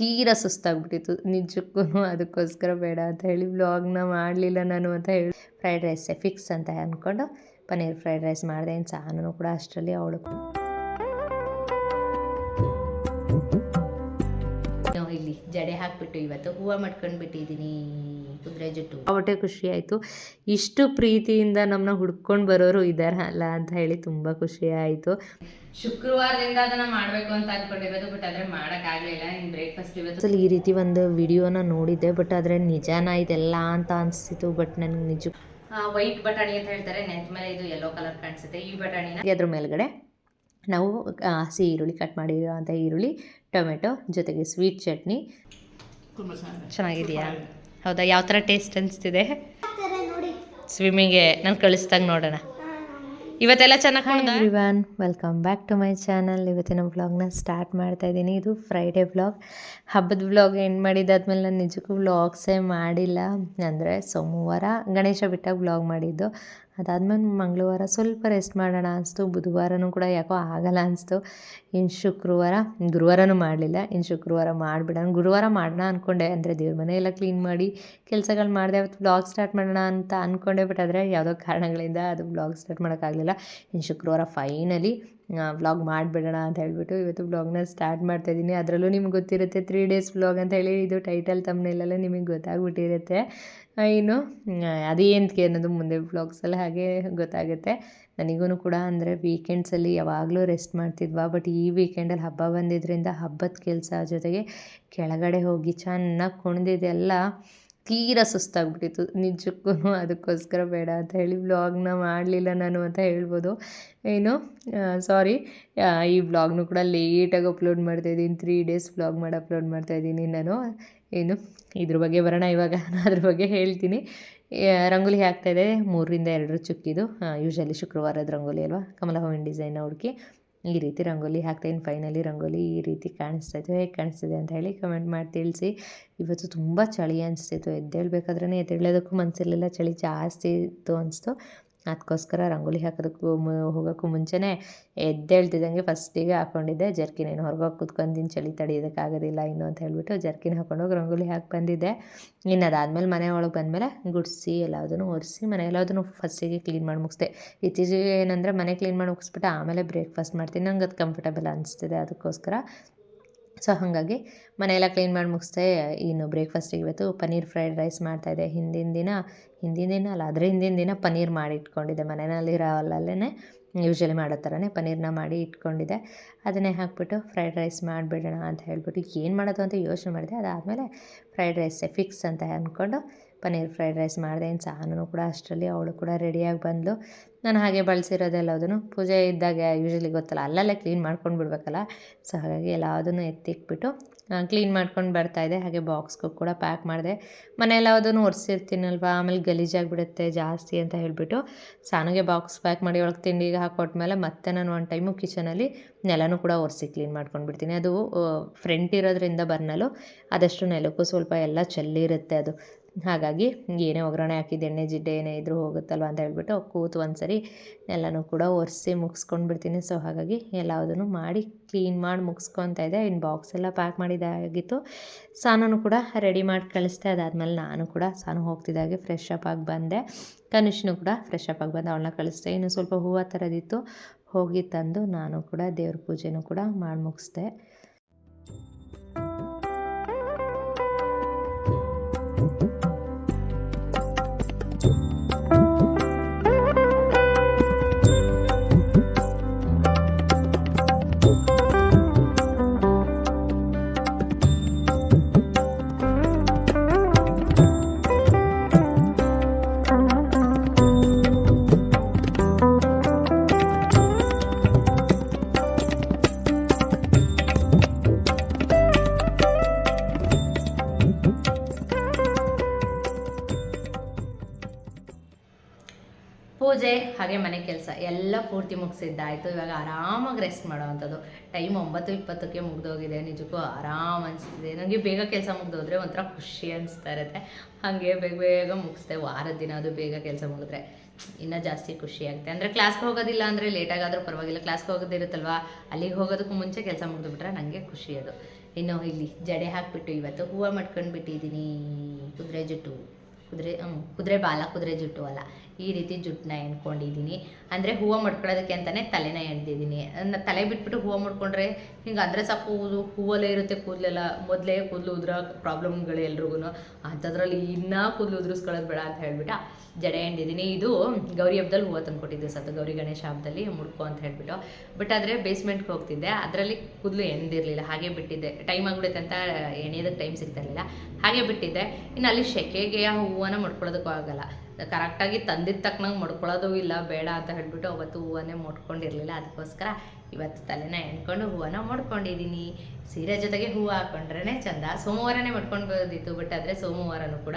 ತೀರಾ ಸುಸ್ತಾಗ್ಬಿಟ್ಟಿತ್ತು ನಿಜಕ್ಕೂ. ಅದಕ್ಕೋಸ್ಕರ ಬೇಡ ಅಂತ ಹೇಳಿ ವ್ಲಾಗ್ನ ಮಾಡಲಿಲ್ಲ ನಾನು ಅಂತ ಹೇಳಿ ಫ್ರೈಡ್ ರೈಸೇ ಫಿಕ್ಸ್ ಅಂತ ಅಂದ್ಕೊಂಡು ಪನ್ನೀರ್ ಫ್ರೈಡ್ ರೈಸ್ ಮಾಡಿದೆ. ಇನ್ನು ಸಾನೂ ಕೂಡ ಅಷ್ಟರಲ್ಲಿ ಅವಳು ಇಲ್ಲಿ ಜಡೆ ಹಾಕ್ಬಿಟ್ಟು ಇವತ್ತು ಹೂವು ಮಾಡ್ಕೊಂಡು ಬಿಟ್ಟಿದ್ದೀನಿ, ಕುದುರೆ ಜುಟ್ಟು. ಅವಟ್ಟೆ ಖುಷಿ ಆಯಿತು, ಇಷ್ಟು ಪ್ರೀತಿಯಿಂದ ನಮ್ಮನ್ನ ಹುಡ್ಕೊಂಡು ಬರೋರು ಇದ್ದಾರಲ್ಲ ಅಂತ ಹೇಳಿ ತುಂಬ ಖುಷಿ ಆಯಿತು. ಶುಕ್ರವಾರದಿಂದ ಅದನ್ನು ಮಾಡಬೇಕು ಅಂತ ಅಂದ್ಕೊಂಡಿರೋದು, ಬಟ್ ಆದರೆ ಮಾಡೋಕ್ಕಾಗಲಿಲ್ಲ. ಇನ್ನು ಬ್ರೇಕ್ಫಾಸ್ಟ್ ಇವತ್ತು ಈ ರೀತಿ ಒಂದು ವಿಡಿಯೋನ ನೋಡಿದ್ದೆ, ಬಟ್ ಆದರೆ ನಿಜಾನ ಇದೆಲ್ಲ ಅಂತ ಅನಿಸ್ತಿತ್ತು. ಬಟ್ ನನಗೆ ನಿಜ ವೈಟ್ ಬಟಾಣಿ ಅಂತ ಹೇಳ್ತಾರೆ, ನೆನ್ತ ಮೇಲೆ ಇದು ಯೆಲ್ಲೋ ಕಲರ್ ಕಾಣಿಸುತ್ತೆ. ಈ ಬಟಾಣಿನ ಅದ್ರ ಮೇಲ್ಗಡೆ ನಾವು ಹಸಿ ಈರುಳ್ಳಿ ಕಟ್ ಮಾಡಿರೋಂಥ ಈರುಳ್ಳಿ, ಟೊಮೆಟೊ ಜೊತೆಗೆ ಸ್ವೀಟ್ ಚಟ್ನಿ. ಚೆನ್ನಾಗಿದೆಯಾ? ಹೌದಾ? ಯಾವ ಥರ ಟೇಸ್ಟ್ ಅನಿಸ್ತಿದೆ? ಸ್ವಿಮ್ಮಿಂಗ್ಗೆ ನಾನು ಕಳಿಸ್ದಾಗ ನೋಡೋಣ. ಇವತ್ತೆಲ್ಲ ಚೆನ್ನಾಗಿ everyone, welcome back to my channel. ಇವತ್ತಿನ ವ್ಲಾಗ್ನ ಸ್ಟಾರ್ಟ್ ಮಾಡ್ತಾ ಇದ್ದೀನಿ. ಇದು ಫ್ರೈಡೇ ವ್ಲಾಗ್. ಹಬ್ಬದ ವ್ಲಾಗ್ ಎಂಡ್ ಮಾಡಿದ್ದಾದ್ಮೇಲೆ ನಾನು ನಿಜಕ್ಕೂ ವ್ಲಾಗ್ಸೇ ಮಾಡಿಲ್ಲ. ಅಂದರೆ ಸೋಮವಾರ ಗಣೇಶ ಬಿಟ್ಟಾಗ ವ್ಲಾಗ್ ಮಾಡಿದ್ದು, ಅದಾದಮೇಲೆ ಮಂಗಳವಾರ ಸ್ವಲ್ಪ ರೆಸ್ಟ್ ಮಾಡೋಣ ಅನಿಸ್ತು. ಬುಧವಾರನೂ ಕೂಡ ಯಾಕೋ ಆಗಲ್ಲ ಅನಿಸ್ತು. ಇನ್ನು ಶುಕ್ರವಾರ, ಗುರುವಾರನೂ ಮಾಡಲಿಲ್ಲ. ಇನ್ನು ಶುಕ್ರವಾರ ಮಾಡಿಬಿಡೋಣ. ಗುರುವಾರ ಮಾಡೋಣ ಅಂದ್ಕೊಂಡೆ, ಅಂದರೆ ದೇವ್ರ ಮನೆ ಎಲ್ಲ ಕ್ಲೀನ್ ಮಾಡಿ ಕೆಲಸಗಳು ಮಾಡಿದೆ. ಅವತ್ತು ವ್ಲಾಗ್ ಸ್ಟಾರ್ಟ್ ಮಾಡೋಣ ಅಂತ ಅಂದ್ಕೊಂಡೆ, ಬಟ್ ಆದರೆ ಯಾವುದೋ ಕಾರಣಗಳಿಂದ ಅದು ವ್ಲಾಗ್ ಸ್ಟಾರ್ಟ್ ಮಾಡೋಕ್ಕಾಗಲಿಲ್ಲ. ಇನ್ನು ಶುಕ್ರವಾರ ಫೈನಲಿ ವ್ಲಾಗ್ ಮಾಡಿಬಿಡೋಣ ಅಂತ ಹೇಳ್ಬಿಟ್ಟು ಇವತ್ತು ವ್ಲಾಗ್ನ ಸ್ಟಾರ್ಟ್ ಮಾಡ್ತಾಯಿದ್ದೀನಿ. ಅದರಲ್ಲೂ ನಿಮ್ಗೆ ಗೊತ್ತಿರುತ್ತೆ 3 days ವ್ಲಾಗ್ ಅಂತ ಹೇಳಿ. ಇದು ಟೈಟಲ್ ತಮ್ನೇಲೆಲ್ಲ ನಿಮಗೆ ಗೊತ್ತಾಗ್ಬಿಟ್ಟಿರುತ್ತೆ. ಇನ್ನು ಅದೇಂತಕ್ಕೆ ಅನ್ನೋದು ಮುಂದೆ ವ್ಲಾಗ್ಸಲ್ಲಿ ಹಾಗೆ ಗೊತ್ತಾಗುತ್ತೆ. ನನಗೂ ಕೂಡ ಅಂದರೆ ವೀಕೆಂಡ್ಸಲ್ಲಿ ಯಾವಾಗಲೂ ರೆಸ್ಟ್ ಮಾಡ್ತಿದ್ವಾ, ಬಟ್ ಈ ವೀಕೆಂಡಲ್ಲಿ ಹಬ್ಬ ಬಂದಿದ್ದರಿಂದ ಹಬ್ಬದ ಕೆಲಸ ಜೊತೆಗೆ ಕೆಳಗಡೆ ಹೋಗಿ ಚೆನ್ನಾಗಿ ಕುಣಿದಿದ್ದೆಲ್ಲ ತೀರಾ ಸುಸ್ತಾಗ್ಬಿಟ್ಟಿತ್ತು ನಿಜಕ್ಕೂ. ಅದಕ್ಕೋಸ್ಕರ ಬೇಡ ಅಂತ ಹೇಳಿ ವ್ಲಾಗ್ನ ಮಾಡಲಿಲ್ಲ ನಾನು ಅಂತ ಹೇಳ್ಬೋದು. ಏನು ಸಾರಿ, ಈ ವ್ಲಾಗ್ನು ಕೂಡ ಲೇಟಾಗಿ ಅಪ್ಲೋಡ್ ಮಾಡ್ತಾಯಿದ್ದೀನಿ. 3 days ವ್ಲಾಗ್ ಮಾಡಿ ಅಪ್ಲೋಡ್ ಮಾಡ್ತಾಯಿದ್ದೀನಿ ನಾನು. ಏನು ಇದ್ರ ಬಗ್ಗೆ ಬರೋಣ. ಇವಾಗ ನಾನು ಅದ್ರ ಬಗ್ಗೆ ಹೇಳ್ತೀನಿ. ರಂಗೋಲಿ ಹಾಕ್ತಾಯಿದ್ದೆ, 3ರಿಂದ 2 ಚುಕ್ಕಿದು. ಯೂಶ್ವಲಿ ಶುಕ್ರವಾರದ ರಂಗೋಲಿ ಅಲ್ವಾ, ಕಮಲ ಹೂವಿನ ಡಿಸೈನ್ನ ಹುಡುಕಿ ಈ ರೀತಿ ರಂಗೋಲಿ ಹಾಕ್ತಾಯಿದ್ದೀನಿ. ಫೈನಲಿ ರಂಗೋಲಿ ಈ ರೀತಿ ಕಾಣಿಸ್ತಾಯಿತ್ತು. ಹೇಗೆ ಕಾಣಿಸ್ತಿದೆ ಅಂತ ಹೇಳಿ ಕಮೆಂಟ್ ಮಾಡಿ ತಿಳಿಸಿ. ಇವತ್ತು ತುಂಬ ಚಳಿ ಅನಿಸ್ತಿತ್ತು, ಎದ್ದೇಳಬೇಕಾದ್ರೇ ಎದ್ದೇಳೋದಕ್ಕೂ ಮನಸ್ಸಿರಲಿಲ್ಲ, ಚಳಿ ಜಾಸ್ತಿ ಇತ್ತು ಅನಿಸ್ತು. ಅದಕ್ಕೋಸ್ಕರ ರಂಗೋಲಿ ಹಾಕೋದಕ್ಕೂ ಹೋಗೋಕ್ಕೂ ಮುಂಚೆನೇ ಎದ್ದೇಳ್ತಿದ್ದಂಗೆ ಫಸ್ಟಿಗೆ ಹಾಕ್ಕೊಂಡಿದ್ದೆ ಜರ್ಕಿನ್. ಏನು ಹೊರಗೋಗಿ ಕೂತ್ಕೊಂಡಿದ್ದೀನಿ, ಚಳಿ ತಡೆಯೋದಕ್ಕಾಗೋದಿಲ್ಲ ಇನ್ನು ಅಂತ ಹೇಳ್ಬಿಟ್ಟು ಜರ್ಕಿನ್ ಹಾಕ್ಕೊಂಡೋಗಿ ರಂಗೋಲಿ ಹಾಕಿ ಬಂದಿದ್ದೆ. ಇನ್ನು ಅದಾದಮೇಲೆ ಮನೆ ಒಳಗೆ ಬಂದಮೇಲೆ ಗುಡಿಸಿ ಎಲ್ಲದನ್ನು ಒರೆಸಿ ಮನೆ ಎಲ್ಲದನ್ನು ಫಸ್ಟಿಗೆ ಕ್ಲೀನ್ ಮಾಡಿ ಮುಗಿಸ್ದೆ. ಇತ್ತೀಚೆಗೆ ಏನಂದರೆ ಮನೆ ಕ್ಲೀನ್ ಮಾಡಿ ಮುಗಿಸ್ಬಿಟ್ಟು ಆಮೇಲೆ ಬ್ರೇಕ್ಫಾಸ್ಟ್ ಮಾಡ್ತೀನಿ. ನಂಗೆ ಅದು ಕಂಫರ್ಟಬಲ್ ಅನಿಸ್ತಿದೆ, ಅದಕ್ಕೋಸ್ಕರ. ಸೊ ಹಾಗಾಗಿ ಮನೆಯೆಲ್ಲ ಕ್ಲೀನ್ ಮಾಡಿ ಮುಗಿಸ್ದೆ. ಇನ್ನು ಬ್ರೇಕ್ಫಾಸ್ಟಿಗೆ ಇವತ್ತು ಪನ್ನೀರ್ ಫ್ರೈಡ್ ರೈಸ್ ಮಾಡ್ತಾಯಿದ್ದೆ. ಹಿಂದಿನ ದಿನ ಅಲ್ಲ, ಅದರ ಹಿಂದಿನ ದಿನ ಪನ್ನೀರ್ ಮಾಡಿ ಇಟ್ಕೊಂಡಿದ್ದೆ. ಮನೆಯಲ್ಲಿರೋಲ್ಲೇ ಯೂಶ್ವಲಿ ಮಾಡೋ ಥರನೇ ಪನ್ನೀರನ್ನ ಮಾಡಿ ಇಟ್ಕೊಂಡಿದ್ದೆ. ಅದನ್ನೇ ಹಾಕ್ಬಿಟ್ಟು ಫ್ರೈಡ್ ರೈಸ್ ಮಾಡಿಬಿಡೋಣ ಅಂತ ಹೇಳ್ಬಿಟ್ಟು ಏನು ಮಾಡೋದು ಅಂತ ಯೋಚನೆ ಮಾಡಿದೆ. ಅದಾದಮೇಲೆ ಫ್ರೈಡ್ ರೈಸೇ ಫಿಕ್ಸ್ ಅಂತ ಅಂದ್ಕೊಂಡು ಪನ್ನೀರ್ ಫ್ರೈಡ್ ರೈಸ್ ಮಾಡಿದೆ. ಇನ್ನು ಸಾನೂ ಕೂಡ ಅಷ್ಟರಲ್ಲಿ ಅವಳು ಕೂಡ ರೆಡಿಯಾಗಿ ಬಂದಳು. ನಾನು ಹಾಗೆ ಬಳಸಿರೋದೆಲ್ಲದನ್ನು ಪೂಜೆ ಇದ್ದಾಗ ಯೂಶ್ವಲಿ ಗೊತ್ತಲ್ಲ, ಅಲ್ಲಲ್ಲೇ ಕ್ಲೀನ್ ಮಾಡ್ಕೊಂಡು ಬಿಡಬೇಕಲ್ಲ. ಸೊ ಹಾಗಾಗಿ ಎಲ್ಲದನ್ನು ಎತ್ತಿಕ್ಬಿಟ್ಟು ಕ್ಲೀನ್ ಮಾಡ್ಕೊಂಡು ಬರ್ತಾಯಿದ್ದೆ. ಹಾಗೆ ಬಾಕ್ಸ್ಗೂ ಕೂಡ ಪ್ಯಾಕ್ ಮಾಡಿದೆ. ಮನೆಯೆಲ್ಲದನ್ನು ಒರೆಸಿರ್ತೀನಲ್ವ, ಆಮೇಲೆ ಗಲೀಜಾಗಿಬಿಡುತ್ತೆ ಜಾಸ್ತಿ ಅಂತ ಹೇಳಿಬಿಟ್ಟು ಸಾನಿಗೆ ಬಾಕ್ಸ್ ಪ್ಯಾಕ್ ಮಾಡಿ ಒಳಗೆ ತಿಂಡಿಗೆ ಹಾಕೊಟ್ಮೇಲೆ ಮತ್ತೆ ನಾನು ಒಂದು ಟೈಮು ಕಿಚನಲ್ಲಿ ನೆಲನೂ ಕೂಡ ಒರೆಸಿ ಕ್ಲೀನ್ ಮಾಡ್ಕೊಂಡು ಬಿಡ್ತೀನಿ. ಅದು ಫ್ರಂಟ್ ಇರೋದ್ರಿಂದ ಬರ್ನಲು ಆದಷ್ಟು ನೆಲಕ್ಕೂ ಸ್ವಲ್ಪ ಎಲ್ಲ ಚೆಲ್ಲಿರುತ್ತೆ ಅದು. ಹಾಗಾಗಿ ಏನೇ ಒಗ್ಗರಣೆ ಹಾಕಿದ್ದು ಎಣ್ಣೆ ಜಿಡ್ಡೆ ಏನೇ ಇದ್ರೂ ಹೋಗುತ್ತಲ್ವ ಅಂತ ಹೇಳ್ಬಿಟ್ಟು ಕೂತು ಒಂದು ಸರಿ ಎಲ್ಲನೂ ಕೂಡ ಒರೆಸಿ ಮುಗಿಸ್ಕೊಂಡು ಬಿಡ್ತೀನಿ. ಸೊ ಹಾಗಾಗಿ ಎಲ್ಲದನ್ನು ಮಾಡಿ ಕ್ಲೀನ್ ಮಾಡಿ ಮುಗಿಸ್ಕೊತಾ ಇದ್ದೆ. ಇನ್ನು ಬಾಕ್ಸ್ ಎಲ್ಲ ಪ್ಯಾಕ್ ಮಾಡಿದ್ದಾಗಿತ್ತು. ಸಾನೂ ಕೂಡ ರೆಡಿ ಮಾಡಿ ಕಳಿಸ್ದೆ. ಅದಾದಮೇಲೆ ನಾನು ಕೂಡ ಸಾನು ಹೋಗ್ತಿದ್ದಾಗೆ ಫ್ರೆಶ್ ಅಪ್ ಆಗಿ ಬಂದೆ. ಕನಿಷ್ನು ಕೂಡ ಫ್ರೆಶ್ ಅಪ್ ಆಗಿ ಬಂದು ಅವಳನ್ನ ಕಳಿಸ್ದೆ. ಇನ್ನು ಸ್ವಲ್ಪ ಹೂವು ಥರದಿತ್ತು, ಹೋಗಿ ತಂದು ನಾನು ಕೂಡ ದೇವ್ರ ಪೂಜೆನೂ ಕೂಡ ಮಾಡಿ ಮುಗಿಸ್ದೆ. ಪೂಜೆ ಹಾಗೆ ಮನೆ ಕೆಲಸ ಎಲ್ಲ ಪೂರ್ತಿ ಮುಗಿಸಿದ್ದಾಯಿತು. ಇವಾಗ ಆರಾಮಾಗಿ ರೆಸ್ಟ್ ಮಾಡೋವಂಥದ್ದು. ಟೈಮ್ 9:20ಕ್ಕೆ ಮುಗಿದೋಗಿದೆ. ನಿಜಕ್ಕೂ ಆರಾಮ್ ಅನಿಸ್ತಿದೆ ನನಗೆ. ಬೇಗ ಕೆಲಸ ಮುಗಿದೋದ್ರೆ ಒಂಥರ ಖುಷಿ ಅನಿಸ್ತಾ ಇರುತ್ತೆ. ಹಾಗೆ ಬೇಗ ಮುಗಿಸ್ದೆ. ವಾರದ ದಿನ ಅದು ಬೇಗ ಕೆಲಸ ಮುಗಿದ್ರೆ ಇನ್ನೂ ಜಾಸ್ತಿ ಖುಷಿ ಆಗುತ್ತೆ. ಅಂದರೆ ಕ್ಲಾಸ್ಗೆ ಹೋಗೋದಿಲ್ಲ ಅಂದರೆ ಲೇಟಾಗಾದರೂ ಪರವಾಗಿಲ್ಲ, ಕ್ಲಾಸ್ಗೆ ಹೋಗೋದಿರುತ್ತಲ್ವ, ಅಲ್ಲಿಗೆ ಹೋಗೋದಕ್ಕೂ ಮುಂಚೆ ಕೆಲಸ ಮುಗಿದುಬಿಟ್ರೆ ನನಗೆ ಖುಷಿ ಅದು. ಇನ್ನು ಇಲ್ಲಿ ಜಡೆ ಹಾಕಿಬಿಟ್ಟು ಇವತ್ತು ಹೂವು ಮಾಡ್ಕೊಂಡು ಬಿಟ್ಟಿದ್ದೀನಿ. ಕುದುರೆ ಬಾಲ, ಕುದುರೆ ಜುಟ್ಟು ಅಲ್ಲ, ಈ ರೀತಿ ಜುಟ್ಟನ್ನ ಎಣ್ಕೊಂಡಿದ್ದೀನಿ. ಅಂದರೆ ಹೂವು ಮಡ್ಕೊಳ್ಳೋದಕ್ಕೆ ಅಂತಲೇ ತಲೆನ ಎಣ್ದಿದ್ದೀನಿ. ತಲೆ ಬಿಟ್ಬಿಟ್ಟು ಹೂವು ಮಡ್ಕೊಂಡ್ರೆ ಹಿಂಗೆ ಅಂದರೆ ಸಾಕು, ಹೂವಲ್ಲೇ ಇರುತ್ತೆ ಕೂದಲೆಲ್ಲ. ಮೊದಲೇ ಕೂದಲು ಉದ್ರೋ ಪ್ರಾಬ್ಲಮ್ಗಳು ಎಲ್ರಿಗೂ, ಅಂಥದ್ರಲ್ಲಿ ಇನ್ನೂ ಕೂದಲು ಉದುರಿಸ್ಕೊಳ್ಳೋದು ಬೇಡ ಅಂತ ಹೇಳ್ಬಿಟ್ಟು ಜಡೆ ಎಣ್ದಿದ್ದೀನಿ. ಇದು ಗೌರಿ ಹಬ್ಬದಲ್ಲಿ ಹೂವು ತಂದುಕೊಟ್ಟಿದ್ದೆ ಸತ್ತು, ಗೌರಿ ಗಣೇಶ ಹಬ್ಬದಲ್ಲಿ ಮುಡ್ಕೊ ಅಂತ ಹೇಳ್ಬಿಟ್ಟು. ಬಟ್ ಆದರೆ ಬೇಸ್ಮೆಂಟ್ಗೆ ಹೋಗ್ತಿದ್ದೆ, ಅದರಲ್ಲಿ ಕೂದಲು ಎಣ್ದಿರಲಿಲ್ಲ, ಹಾಗೆ ಬಿಟ್ಟಿದ್ದೆ. ಟೈಮ್ ಆಗಿಬಿಡುತ್ತೆ ಅಂತ ಎಣೆಯೋದಕ್ಕೆ ಟೈಮ್ ಸಿಗ್ತಾ ಇರಲಿಲ್ಲ, ಹಾಗೆ ಬಿಟ್ಟಿದ್ದೆ. ಇನ್ನು ಅಲ್ಲಿ ಸೆಕೆಗೆ ಆ ಹೂವನ್ನ ಮಡ್ಕೊಳ್ಳೋದಕ್ಕೂ ಆಗಲ್ಲ, ಕರೆಕ್ಟಾಗಿ ತಂದಿದ್ದ ತಕ್ಕನಂಗೆ ಮಡ್ಕೊಳ್ಳೋದು ಇಲ್ಲ, ಬೇಡ ಅಂತ ಹೇಳ್ಬಿಟ್ಟು ಅವತ್ತು ಹೂವನ್ನೇ ಮುಟ್ಕೊಂಡಿರಲಿಲ್ಲ. ಅದಕ್ಕೋಸ್ಕರ ಇವತ್ತು ತಲೆನ ಎಣ್ಕೊಂಡು ಹೂವನ್ನ ಮಡ್ಕೊಂಡಿದ್ದೀನಿ. ಸೀರೆ ಜೊತೆಗೆ ಹೂವು ಹಾಕ್ಕೊಂಡ್ರೇ ಚಂದ. ಸೋಮವಾರನೇ ಮಡ್ಕೊಳ್ಬೋದಿತ್ತು, ಬಟ್ ಆದರೆ ಸೋಮವಾರನೂ ಕೂಡ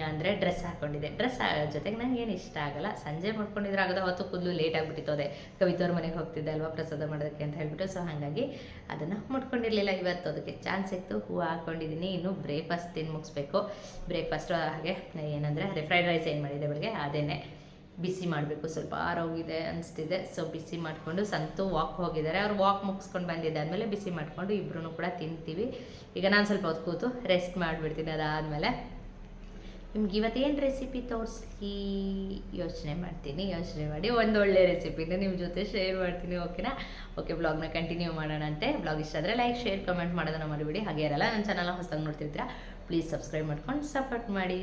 ಅಂದರೆ ಡ್ರೆಸ್ ಹಾಕ್ಕೊಂಡಿದ್ದೆ. ಡ್ರೆಸ್ ಜೊತೆಗೆ ನಂಗೆ ಏನು ಇಷ್ಟ ಆಗಲ್ಲ. ಸಂಜೆ ಮಾಡ್ಕೊಂಡಿದ್ರೆ ಆಗೋದು, ಅವತ್ತು ಕೂದಲು ಲೇಟ್ ಆಗಿಬಿಟ್ಟಿತ್ತು. ಅದೇ ಕವಿತವ್ರ ಮನೆಗೆ ಹೋಗ್ತಿದ್ದೆ ಅಲ್ವಾ ಪ್ರಸಾದ ಮಾಡೋದಕ್ಕೆ ಅಂತ ಹೇಳ್ಬಿಟ್ಟು, ಸೊ ಹಾಗಾಗಿ ಅದನ್ನು ಮಾಡ್ಕೊಂಡಿರಲಿಲ್ಲ. ಇವತ್ತು ಅದಕ್ಕೆ ಚಾನ್ಸ್ ಇತ್ತು, ಹೂವು ಹಾಕ್ಕೊಂಡಿದ್ದೀನಿ. ಇನ್ನು ಬ್ರೇಕ್ಫಾಸ್ಟ್ ತಿಂದು ಮುಗಿಸ್ಬೇಕು. ಬ್ರೇಕ್ಫಾಸ್ಟು ಹಾಗೆ ಏನಂದರೆ ಫ್ರೈಡ್ ರೈಸ್ ಏನು ಮಾಡಿದೆ ಬೆಳಗ್ಗೆ, ಅದೇನೆ ಬಿಸಿ ಮಾಡಬೇಕು. ಸ್ವಲ್ಪ ಆರೋಗಿದೆ ಅನಿಸ್ತಿದೆ, ಸೊ ಬಿಸಿ ಮಾಡಿಕೊಂಡು ಸಂತು ವಾಕ್ ಹೋಗಿದ್ದಾರೆ. ಅವ್ರು ವಾಕ್ ಮುಗಿಸ್ಕೊಂಡು ಬಂದಿದ್ದಾದಮೇಲೆ ಬಿಸಿ ಮಾಡಿಕೊಂಡು ಇಬ್ಬರೂ ಕೂಡ ತಿಂತೀವಿ. ಈಗ ನಾನು ಸ್ವಲ್ಪ ಹೊತ್ತು ಕೂತು ರೆಸ್ಟ್ ಮಾಡಿಬಿಡ್ತೀನಿ. ಅದಾದಮೇಲೆ ನಿಮ್ಗೆ ಇವತ್ತೇನು ರೆಸಿಪಿ ತೋರಿಸಿ ಯೋಚನೆ ಮಾಡಿ ಒಂದೊಳ್ಳೆ ರೆಸಿಪಿನ ನಿಮ್ಮ ಜೊತೆ ಶೇರ್ ಮಾಡ್ತೀನಿ. ಓಕೆನಾ? ಓಕೆ, ಬ್ಲಾಗ್ನ ಕಂಟಿನ್ಯೂ ಮಾಡೋಣ ಅಂತೆ. ಬ್ಲಾಗ್ ಇಷ್ಟ ಆದರೆ ಲೈಕ್, ಶೇರ್, ಕಮೆಂಟ್ ಮಾಡೋದನ್ನು ಮಾಡಿಬಿಡಿ. ಹಾಗೆ ಇರಲ್ಲ, ನನ್ನ ಚಾನಲ್ನ ಹೊಸದಾಗಿ ನೋಡ್ತಿರ್ತೀರಾ, ಪ್ಲೀಸ್ ಸಬ್ಸ್ಕ್ರೈಬ್ ಮಾಡ್ಕೊಂಡು ಸಪೋರ್ಟ್ ಮಾಡಿ.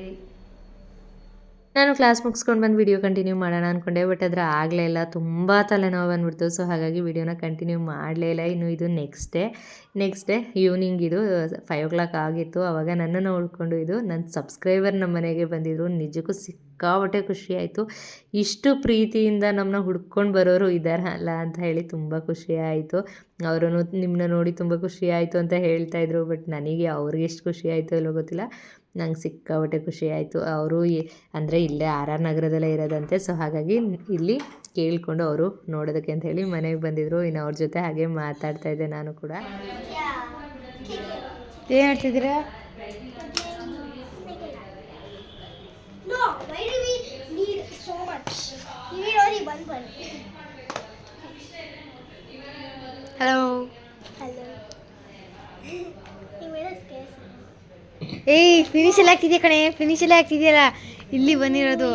ನಾನು ಕ್ಲಾಸ್ ಮುಗಿಸ್ಕೊಂಡು ಬಂದು ವಿಡಿಯೋ ಕಂಟಿನ್ಯೂ ಮಾಡೋಣ ಅಂದ್ಕೊಂಡೆ, ಬಟ್ ಆದರೆ ಆಗಲೇ ಇಲ್ಲ, ತುಂಬ ತಲೆನೋವು ಬಂದ್ಬಿಡ್ತು. ಸೊ ಹಾಗಾಗಿ ವಿಡಿಯೋನ ಕಂಟಿನ್ಯೂ ಮಾಡಲೇ ಇಲ್ಲ. ಇನ್ನು ಇದು ನೆಕ್ಸ್ಟ್ ಡೇ ಈವ್ನಿಂಗ್, ಇದು 5 o'clock ಆಗಿತ್ತು. ಆವಾಗ ನನ್ನನ್ನು ಉಳ್ಕೊಂಡು ಇದು ನನ್ನ ಸಬ್ಸ್ಕ್ರೈಬರ್ ನಮ್ಮ ಮನೆಗೆ ಬಂದಿದ್ದರು. ನಿಜಕ್ಕೂ ಸಿಕ್ಕಾಪಟ್ಟೆ ಖುಷಿ ಆಯಿತು. ಇಷ್ಟು ಪ್ರೀತಿಯಿಂದ ನಮ್ಮನ್ನ ಹುಡ್ಕೊಂಡು ಬರೋರು ಇದ್ದಾರಲ್ಲ ಅಂತ ಹೇಳಿ ತುಂಬ ಖುಷಿ ಆಯಿತು. ಅವರು ನಿಮ್ಮನ್ನ ನೋಡಿ ತುಂಬ ಖುಷಿ ಆಯಿತು ಅಂತ ಹೇಳ್ತಾಯಿದ್ರು. ಬಟ್ ನನಗೆ ಅವ್ರಿಗೆ ಎಷ್ಟು ಖುಷಿ ಆಯಿತು ಇಲ್ಲೋ ಗೊತ್ತಿಲ್ಲ, ನಂಗೆ ಸಿಕ್ಕಾಪಟ್ಟೆ ಖುಷಿ ಆಯಿತು. ಅವರು ಅಂದರೆ ಇಲ್ಲೇ RR ನಗರದಲ್ಲೇ ಇರೋದಂತೆ. ಸೊ ಹಾಗಾಗಿ ಇಲ್ಲಿ ಕೇಳಿಕೊಂಡು ಅವರು ನೋಡೋದಕ್ಕೆ ಅಂತ ಹೇಳಿ ಮನೆಗೆ ಬಂದಿದ್ದರು. ಇನ್ನು ಅವ್ರ ಜೊತೆ ಹಾಗೆ ಮಾತಾಡ್ತಾ ಇದ್ದೆ ನಾನು ಕೂಡ. ಏನು ಹೇಳ್ತಿದ್ದೀರಾ? ಹಲೋ. ಏಯ್, ಫಿನಿಶ್ ಎಲ್ಲ ಆಗ್ತಿದೆಯಾ ಕಣೆ, ಫಿನಿಶ್ ಎಲ್ಲ ಆಗ್ತಿದೆಯಲ್ಲ, ಇಲ್ಲಿ ಬಂದಿರೋದು.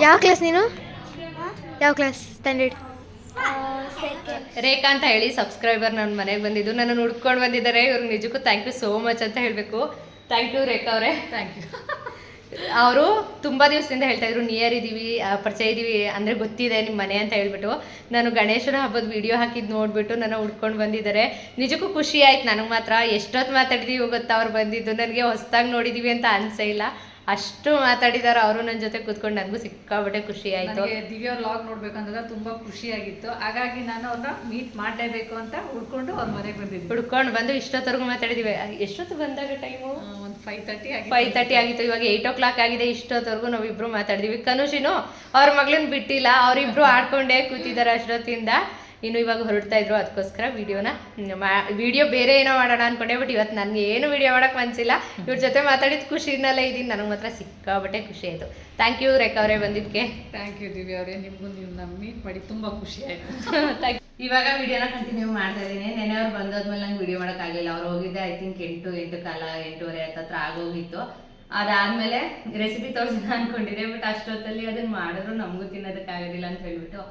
ಯಾವ ಕ್ಲಾಸ್ ನೀನು? ಯಾವ ಕ್ಲಾಸ್? ಸ್ಟ್ಯಾಂಡರ್ಡ್? ರೇಖಾ ಅಂತ ಹೇಳಿ ಸಬ್ಸ್ಕ್ರೈಬರ್ ನನ್ನ ಮನೆಗೆ ಬಂದಿದ್ದು, ನನ್ನನ್ನು ಹುಡ್ಕೊಂಡು ಬಂದಿದ್ದಾರೆ. ಇವ್ರಿಗೆ ನಿಜಕ್ಕೂ ಥ್ಯಾಂಕ್ ಯು ಸೋ ಮಚ್ ಅಂತ ಹೇಳಬೇಕು. ಥ್ಯಾಂಕ್ ಯು ರೇಖಾ ಅವರೇ, ಥ್ಯಾಂಕ್ ಯು. ಅವರು ತುಂಬ ದಿವಸದಿಂದ ಹೇಳ್ತಾಯಿದ್ರು, ನಿಯರ್ ಇದ್ದೀವಿ, ಪರಿಚಯ ಇದ್ದೀವಿ, ಅಂದರೆ ಗೊತ್ತಿದೆ ನಿಮ್ಮ ಮನೆ ಅಂತ ಹೇಳ್ಬಿಟ್ಟು. ನಾನು ಗಣೇಶನ ಹಬ್ಬದ ವಿಡಿಯೋ ಹಾಕಿದ್ದು ನೋಡಿಬಿಟ್ಟು ನನ್ನ ಹುಡ್ಕೊಂಡು ಬಂದಿದ್ದಾರೆ. ನಿಜಕ್ಕೂ ಖುಷಿ ಆಯ್ತು ನನಗೆ ಮಾತ್ರ. ಎಷ್ಟೊತ್ತು ಮಾತಾಡಿದ್ದೀವಿ ಗೊತ್ತಾ ಅವ್ರು ಬಂದಿದ್ದು, ನನಗೆ ಹೊಸದಾಗಿ ನೋಡಿದ್ದೀವಿ ಅಂತ ಅನಿಸೇ ಇಲ್ಲ, ಅಷ್ಟು ಮಾತಾಡಿದ್ದಾರೆ ಅವರು ನನ್ನ ಜೊತೆ ಕೂತ್ಕೊಂಡು. ನನಗೂ ಸಿಕ್ಕಾಬಟ್ಟೆ ಖುಷಿ ಆಯಿತು. ದಿವ್ಯ ವ್ಲಾಗ್ ನೋಡ್ಬೇಕಂದ್ರೆ ತುಂಬ ಖುಷಿಯಾಗಿತ್ತು. ಹಾಗಾಗಿ ನಾನು ಅವ್ರನ್ನ ಮೀಟ್ ಮಾಡಲೇಬೇಕು ಅಂತ ಹುಡ್ಕೊಂಡು ಅವ್ರ ಮನೆಗೆ ಬಂದಿದ್ದೆ. ಹುಡ್ಕೊಂಡು ಬಂದು ಇಷ್ಟೊತ್ತರೆಗೂ ಮಾತಾಡಿದ್ದೀವಿ. ಎಷ್ಟೊತ್ತು ಬಂದಾಗ ಟೈಮು? ಒಂದು 5:30 ಆಗಿತ್ತು. ಇವಾಗ 8 o'clock ಆಗಿದೆ. ಇಷ್ಟೊತ್ತವರೆಗೂ ನಾವಿಬ್ಬರು ಮಾತಾಡಿದ್ದೀವಿ. ಕನುಷಿನು ಅವ್ರ ಮಗಳನ್ನ ಬಿಟ್ಟಿಲ್ಲ, ಅವರಿಬ್ಬರು ಆಡ್ಕೊಂಡೇ ಕೂತಿದ್ದಾರೆ ಅಷ್ಟೊತ್ತಿಂದ. ಇನ್ನು ಇವಾಗ ಹೊರಡ್ತಾ ಇದ್ರು, ಅದಕ್ಕೋಸ್ಕರ ವಿಡಿಯೋ ಬೇರೆ ಏನೋ ಮಾಡೋಣ ಅಂದ್ಕೊಂಡೆ. ಬಟ್ ಇವತ್ತು ನನಗೆ ಏನು ವಿಡಿಯೋ ಮಾಡೋಕ್ಕೆ ಮನಸ್ಸಿಲ್ಲ. ಇವ್ರ ಜೊತೆ ಮಾತಾಡಿದ ಖುಷಿನಲ್ಲೇ ಇದ್ದೀನಿ. ನನಗೆ ಮಾತ್ರ ಸಿಕ್ಕಾಬಟ್ಟೆ ಖುಷಿ ಆಯಿತು. ಥ್ಯಾಂಕ್ ಯು ರೇಖಾ ಅವರೇ ಬಂದಿದ್ದಕ್ಕೆ. ಥ್ಯಾಂಕ್ ಯು ದಿವ್ಯ ಅವರೇ, ನಿಮಗೂ ನಿಮ್ಮನ್ನ ಮೀಟ್ ಮಾಡಿ ತುಂಬ ಖುಷಿ ಆಯಿತು. ಇವಾಗ ವಿಡಿಯೋನ ಕಂಟಿನ್ಯೂ ಮಾಡ್ತಾ ಇದ್ದೀನಿ. ನೆನೆ ಅವ್ರು ಬಂದಾದ್ಮೇಲೆ ನಂಗೆ ವಿಡಿಯೋ ಮಾಡೋಕ್ಕಾಗಲಿಲ್ಲ. ಅವ್ರು ಹೋಗಿದ್ದೆ ಐ ಥಿಂಕ್ 8:15 ಹತ್ರ ಆಗೋಗಿತ್ತು. ಅದಾದಮೇಲೆ ರೆಸಿಪಿ ತೋರಿಸೋಣ ಅಂದ್ಕೊಂಡಿದ್ದೆ, ಬಟ್ ಅಷ್ಟೊತ್ತಲ್ಲಿ ಅದನ್ನು ಮಾಡಿದ್ರು ನಮಗೂ ತಿನ್ನೋದಕ್ಕಾಗೋದಿಲ್ಲ ಅಂತ ಹೇಳ್ಬಿಟ್ಟು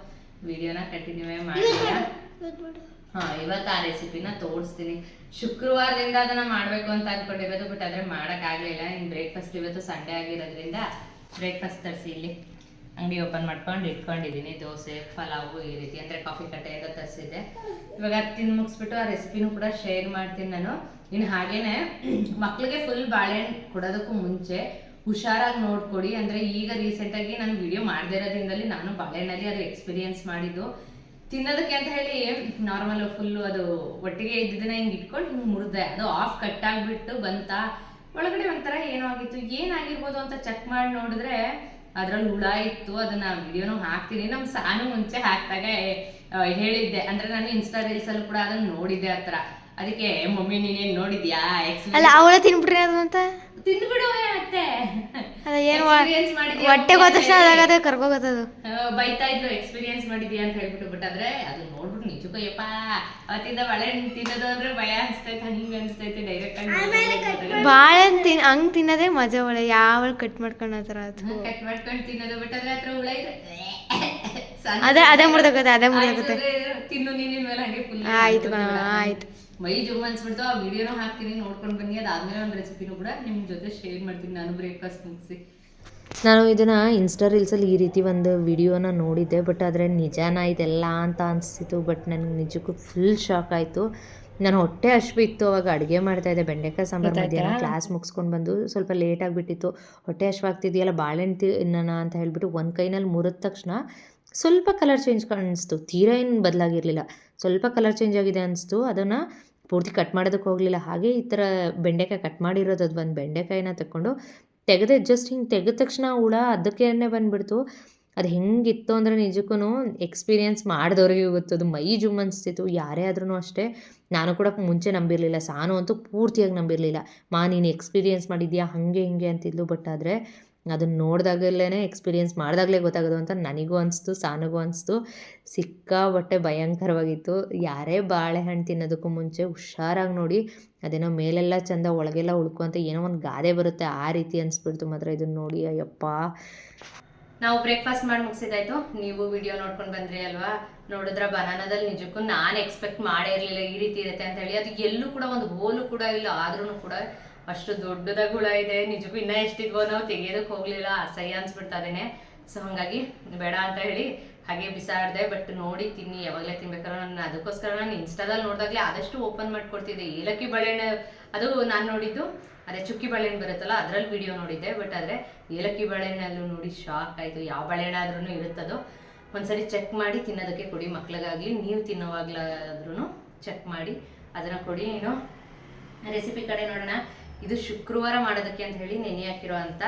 ವಿಡಿಯೋನ ಕಂಟಿನ್ಯೂ ಮಾಡಿಲ್ಲ. ಇವತ್ತು ಆ ರೆಸಿಪಿನ ತೋರಿಸ್ತೀನಿ. ಶುಕ್ರವಾರದಿಂದ ಅದನ್ನು ಮಾಡಬೇಕು ಅಂತ ಅಂದ್ಕೊಂಡಿರೋದು, ಬಟ್ ಆದರೆ ಮಾಡೋಕ್ಕಾಗಲಿಲ್ಲ. ಇನ್ನು ಬ್ರೇಕ್ಫಾಸ್ಟ್ ಇವತ್ತು ಸಂಡೇ ಆಗಿರೋದ್ರಿಂದ ಬ್ರೇಕ್ಫಾಸ್ಟ್ ತರಿಸಿ ಇಲ್ಲಿ ಅಂಗಡಿ ಓಪನ್ ಮಾಡ್ಕೊಂಡು ಇಟ್ಕೊಂಡಿದ್ದೀನಿ. ದೋಸೆ, ಪಲಾವು ಈ ರೀತಿ, ಅಂದರೆ ಕಾಫಿ ಕಟ್ಟೆಯಿಂದ ತರಿಸಿದ್ದೆ. ಇವಾಗ ತಿಂದು ಮುಗಿಸ್ಬಿಟ್ಟು ಆ ರೆಸಿಪಿನೂ ಕೂಡ ಶೇರ್ ಮಾಡ್ತೀನಿ ನಾನು. ಇನ್ನು ಹಾಗೇನೆ ಮಕ್ಳಿಗೆ ಫುಲ್ ಬಾಳೆಹಣ್ಣು ಕೊಡೋದಕ್ಕೂ ಮುಂಚೆ ಹುಷಾರಾಗಿ ನೋಡ್ಕೊಡಿ. ಅಂದರೆ ಈಗ ರೀಸೆಂಟಾಗಿ ನಾನು ವಿಡಿಯೋ ಮಾಡದೇ ಇರೋದ್ರಿಂದಲೇ ನಾನು ಬಾಳೆಹಣ್ಣಲ್ಲಿ ಅದು ಎಕ್ಸ್ಪೀರಿಯನ್ಸ್ ಮಾಡಿದ್ದು. ತಿನ್ನೋದಕ್ಕೆ ಅಂತ ಹೇಳಿ ನಾರ್ಮಲ್ ಫುಲ್ಲು ಅದು ಒಟ್ಟಿಗೆ ಇದ್ದಿದ್ದನ್ನ ಹಿಂಗೆ ಇಟ್ಕೊಂಡು ಹಿಂಗೆ ಮುರಿದೆ, ಅದು ಆಫ್ ಕಟ್ಟಾಗ್ಬಿಟ್ಟು ಬಂತ. ಒಳಗಡೆ ಒಂಥರ ಏನೋ ಆಗಿತ್ತು, ಏನಾಗಿರ್ಬೋದು ಅಂತ ಚೆಕ್ ಮಾಡಿ ನೋಡಿದ್ರೆ ಅದ್ರಲ್ಲಿ ಹುಳ ಇತ್ತು. ಅದನ್ನ ವಿಡಿಯೋನು ಹಾಕ್ತೀನಿ. ನಮ್ಮ ಸಾನು ಮುಂಚೆ ಹಾಕಿದಾಗ ಹೇಳಿದ್ದೆ, ಅಂದರೆ ನಾನು ಇನ್ಸ್ಟಾ ರೀಲ್ಸಲ್ಲೂ ಕೂಡ ಅದನ್ನು ನೋಡಿದ್ದೆ. ಆ ಥರ ಅದಕ್ಕೆ ಮಮ್ಮಿ ನೀನೇನು ನೋಡಿದ್ಯಾ ಅಲ್ಲ ಅವಳ ತಿನ್ಬಿಟ್ರಿ ಅದು ಅಂತ ತಿಂದ್ಬಿಡು ಮತ್ತೆ ಅದ ಏನು ಎಕ್ಸ್ಪೀರಿಯನ್ಸ್ ಮಾಡಿದ್ಯಾ ಹೊಟ್ಟೆ ಹೋದ ತಕ್ಷಣ ಅದಾಗದೆ ಕರ್ಕೋಗತ್ತದು. ಬೈತಾ ಇದ್ಲು ಎಕ್ಸ್ಪೀರಿಯನ್ಸ್ ಮಾಡಿದ್ಯಾ ಅಂತ ಹೇಳ್ಬಿಟ್ಟು. ಬಟ್ ಆದ್ರೆ ಅದು ನೋಡ್ಬಿಟ್ಟು ನಿಜಕ್ಕೂ ಯಪ್ಪ ಅವತ್ತಿಂದ ಬಾಳೆಹಣ್ಣು ತಿನ್ನೋದು ಅಂದ್ರೆ ಭಯ ಅನ್ಸ್ತೈತೆ, ಹಂಗೆ ಅನ್ಸ್ತೈತೆ ಡೈರೆಕ್ಟ್ ಆಗಿ ಬಾಳೆಹಣ್ಣು ಹಂಗ್ ತಿನ್ನೋದೇ ಮಜಾ. ಒಳ್ಳೆ ಯಾವ ಕಟ್ ಮಾಡ್ಕೊಂಡು ಆ ಥರ ಅದು ಕಟ್ ಮಾಡ್ಕೊಂಡು ತಿನ್ನೋದು. ಬಟ್ ಅದ್ರ ಹತ್ರ ಹುಳ ಇದೆ ಅದೇ ಮುರ್ದೋಗುತ್ತೆ. ತಿನ್ನು ನೀನಿನ ಮೇಲೆ ಹಂಗೆ ಫುಲ್ ಆಯ್ತು ಆಯ್ತು. ಮೈ ಜುಮ್ ಅನ್ಸ್ಬಿಡ್ತು. ಆ ವಿಡಿಯೋನೂ ಹಾಕ್ತೀನಿ, ನೋಡ್ಕೊಂಡು ಬನ್ನಿ. ಅದಾದ್ಮೇಲೆ ಒಂದು ರೆಸಿಪಿನೂ ಕೂಡ ನಿಮ್ಮ ಜೊತೆ ಶೇರ್ ಮಾಡ್ತೀನಿ ನಾನು ಬ್ರೇಕ್ಫಾಸ್ಟ್ ಮುಗಿಸಿ. ನಾನು ಇದನ್ನು ಇನ್ಸ್ಟಾ ರೀಲ್ಸಲ್ಲಿ ಈ ರೀತಿ ಒಂದು ವಿಡಿಯೋನ ನೋಡಿದ್ದೆ. ಬಟ್ ಆದರೆ ನಿಜಾನ ಇದೆಲ್ಲ ಅಂತ ಅನಿಸ್ತಿತ್ತು. ಬಟ್ ನನಗೆ ನಿಜಕ್ಕೂ ಫುಲ್ ಶಾಕ್ ಆಯಿತು. ನಾನು ಹೊಟ್ಟೆ ಹಶ್ವಿತ್ತು ಅವಾಗ ಅಡುಗೆ ಮಾಡ್ತಾಯಿದ್ದೆ, ಬೆಂಡೆಕಾಯಿ ಸಾಂಬಾರು. ಮಧ್ಯಾಹ್ನ ಕ್ಲಾಸ್ ಮುಗಿಸ್ಕೊಂಡು ಬಂದು ಸ್ವಲ್ಪ ಲೇಟ್ ಆಗಿಬಿಟ್ಟಿತ್ತು. ಹೊಟ್ಟೆ ಹಶ್ವಾಗ್ತಿದೆಯಲ್ಲ ಬಾಳೆಹಣ್ಣು ತಿನ್ನೋಣ ಅಂತ ಹೇಳ್ಬಿಟ್ಟು ಒಂದು ಕೈನಲ್ಲಿ ಮುರಿದ ತಕ್ಷಣ ಸ್ವಲ್ಪ ಕಲರ್ ಚೇಂಜ್ ಕಾಣಿಸ್ತು. ತೀರಾ ಏನು ಬದಲಾಗಿರಲಿಲ್ಲ, ಸ್ವಲ್ಪ ಕಲರ್ ಚೇಂಜ್ ಆಗಿದೆ ಅನಿಸ್ತು. ಅದನ್ನು ಪೂರ್ತಿ ಕಟ್ ಮಾಡೋದಕ್ಕೆ ಹೋಗಲಿಲ್ಲ. ಹಾಗೆ ಈ ಥರ ಬೆಂಡೆಕಾಯಿ ಕಟ್ ಮಾಡಿರೋದು, ಅದು ಒಂದು ಬೆಂಡೆಕಾಯಿನ ತಗೊಂಡು ತೆಗೆದೆ. ಜಸ್ಟ್ ಹಿಂಗೆ ತೆಗೆದ ತಕ್ಷಣ ಹುಳ ಅದಕ್ಕೇನೆ ಬಂದುಬಿಡ್ತು. ಅದು ಹೆಂಗಿತ್ತು ಅಂದರೆ ನಿಜಕ್ಕೂ ಎಕ್ಸ್ಪೀರಿಯೆನ್ಸ್ ಮಾಡಿದವ್ರಿಗೆ ಗೊತ್ತದು. ಮೈ ಜುಮ್ ಅನಿಸ್ತಿತ್ತು. ಯಾರೇ ಆದ್ರೂ ಅಷ್ಟೇ. ನಾನು ಕೂಡ ಮುಂಚೆ ನಂಬಿರಲಿಲ್ಲ, ಸಾನು ಅಂತೂ ಪೂರ್ತಿಯಾಗಿ ನಂಬಿರಲಿಲ್ಲ. ನೀನು ಎಕ್ಸ್ಪೀರಿಯೆನ್ಸ್ ಮಾಡಿದ್ಯಾ ಹಾಗೆ ಹಿಂಗೆ ಅಂತಿದ್ಲು. ಬಟ್ ಆದರೆ ಅದನ್ನು ನೋಡಿದಾಗಲೇ ಎಕ್ಸ್ಪೀರಿಯೆನ್ಸ್ ಮಾಡಿದಾಗಲೇ ಗೊತ್ತಾಗೋದು ಅಂತ ನನಗೂ ಅನಿಸ್ತು, ಸಾನಿಗೂ ಅನಿಸ್ತು. ಸಿಕ್ಕಾಬಟ್ಟೆ ಭಯಂಕರವಾಗಿತ್ತು. ಯಾರೇ ಬಾಳೆಹಣ್ಣು ತಿನ್ನೋದಕ್ಕೂ ಮುಂಚೆ ಹುಷಾರಾಗಿ ನೋಡಿ. ಅದೇನೋ ಮೇಲೆಲ್ಲ ಚಂದ ಒಳಗೆಲ್ಲ ಉಳ್ಕೊ ಅಂತ ಏನೋ ಒಂದು ಗಾದೆ ಬರುತ್ತೆ, ಆ ರೀತಿ ಅನಿಸ್ಬಿಡ್ತು ಮಾತ್ರ ಇದನ್ನು ನೋಡಿ. ಅಯ್ಯಪ್ಪ, ನಾವು ಬ್ರೇಕ್ಫಾಸ್ಟ್ ಮಾಡಿ ಮುಗಿಸಿದಾಯ್ತು. ನೀವು ವಿಡಿಯೋ ನೋಡ್ಕೊಂಡು ಬಂದ್ರಿ ಅಲ್ವಾ. ನೋಡಿದ್ರೆ ಬನಾನದಲ್ಲಿ ನಿಜಕ್ಕೂ ನಾನು ಎಕ್ಸ್ಪೆಕ್ಟ್ ಮಾಡೇ ಇರಲಿಲ್ಲ ಈ ರೀತಿ ಇರುತ್ತೆ ಅಂತ ಹೇಳಿ. ಅದು ಎಲ್ಲೂ ಕೂಡ ಒಂದು ಹೋಲು ಕೂಡ ಇಲ್ಲ. ಆದ್ರೂ ಕೂಡ ಅಷ್ಟು ದೊಡ್ಡದಾಗಿ ಹುಳ ಇದೆ. ನಿಜಕ್ಕೂ ಇನ್ನೂ ಎಷ್ಟಿದ್ವೋ ನಾವು ತೆಗಿಯೋದಕ್ಕೆ ಹೋಗಲಿಲ್ಲ, ಅಸಹ್ಯ ಅನ್ಸ್ಬಿಡ್ತದೇನೆ. ಸೊ ಹಾಗಾಗಿ ಬೇಡ ಅಂತ ಹೇಳಿ ಹಾಗೆ ಬಿಸಾಡಿದೆ. ಬಟ್ ನೋಡಿ ತಿನ್ನಿ, ಯಾವಾಗಲೇ ತಿನ್ಬೇಕಾದ್ರೆ ನಾನು ಅದಕ್ಕೋಸ್ಕರ ನಾನು ಇನ್ಸ್ಟಾದಲ್ಲಿ ನೋಡಿದಾಗಲೇ ಆದಷ್ಟು ಓಪನ್ ಮಾಡಿಕೊಡ್ತಿದ್ದೆ. ಏಲಕ್ಕಿ ಬಾಳೆಹಣ್ಣು ಅದು ನಾನು ನೋಡಿದ್ದು, ಅದೇ ಚುಕ್ಕಿ ಬಾಳೆಹಣ್ಣು ಬರುತ್ತಲ್ಲ ಅದರಲ್ಲಿ ವಿಡಿಯೋ ನೋಡಿದ್ದೆ. ಬಟ್ ಆದರೆ ಏಲಕ್ಕಿ ಬಾಳೆಹಣ್ಣಲ್ಲೂ ನೋಡಿ ಶಾಕ್ ಆಯಿತು. ಯಾವ ಬಾಳೆಹಣ್ಣಾದ್ರೂ ಇರುತ್ತದೋ ಒಂದ್ಸರಿ ಚೆಕ್ ಮಾಡಿ ತಿನ್ನೋದಕ್ಕೆ ಕೊಡಿ. ಮಕ್ಳಿಗಾಗಲಿ ನೀವು ತಿನ್ನೋವಾಗಲಾದ್ರೂ ಚೆಕ್ ಮಾಡಿ ಅದನ್ನು ಕೊಡಿ. ಏನು ರೆಸಿಪಿ ಕಡೆ ನೋಡೋಣ. ಇದು ಶುಕ್ರವಾರ ಮಾಡೋದಕ್ಕೆ ಅಂತ ಹೇಳಿ ನೆನೆ ಹಾಕಿರೋ ಅಂಥ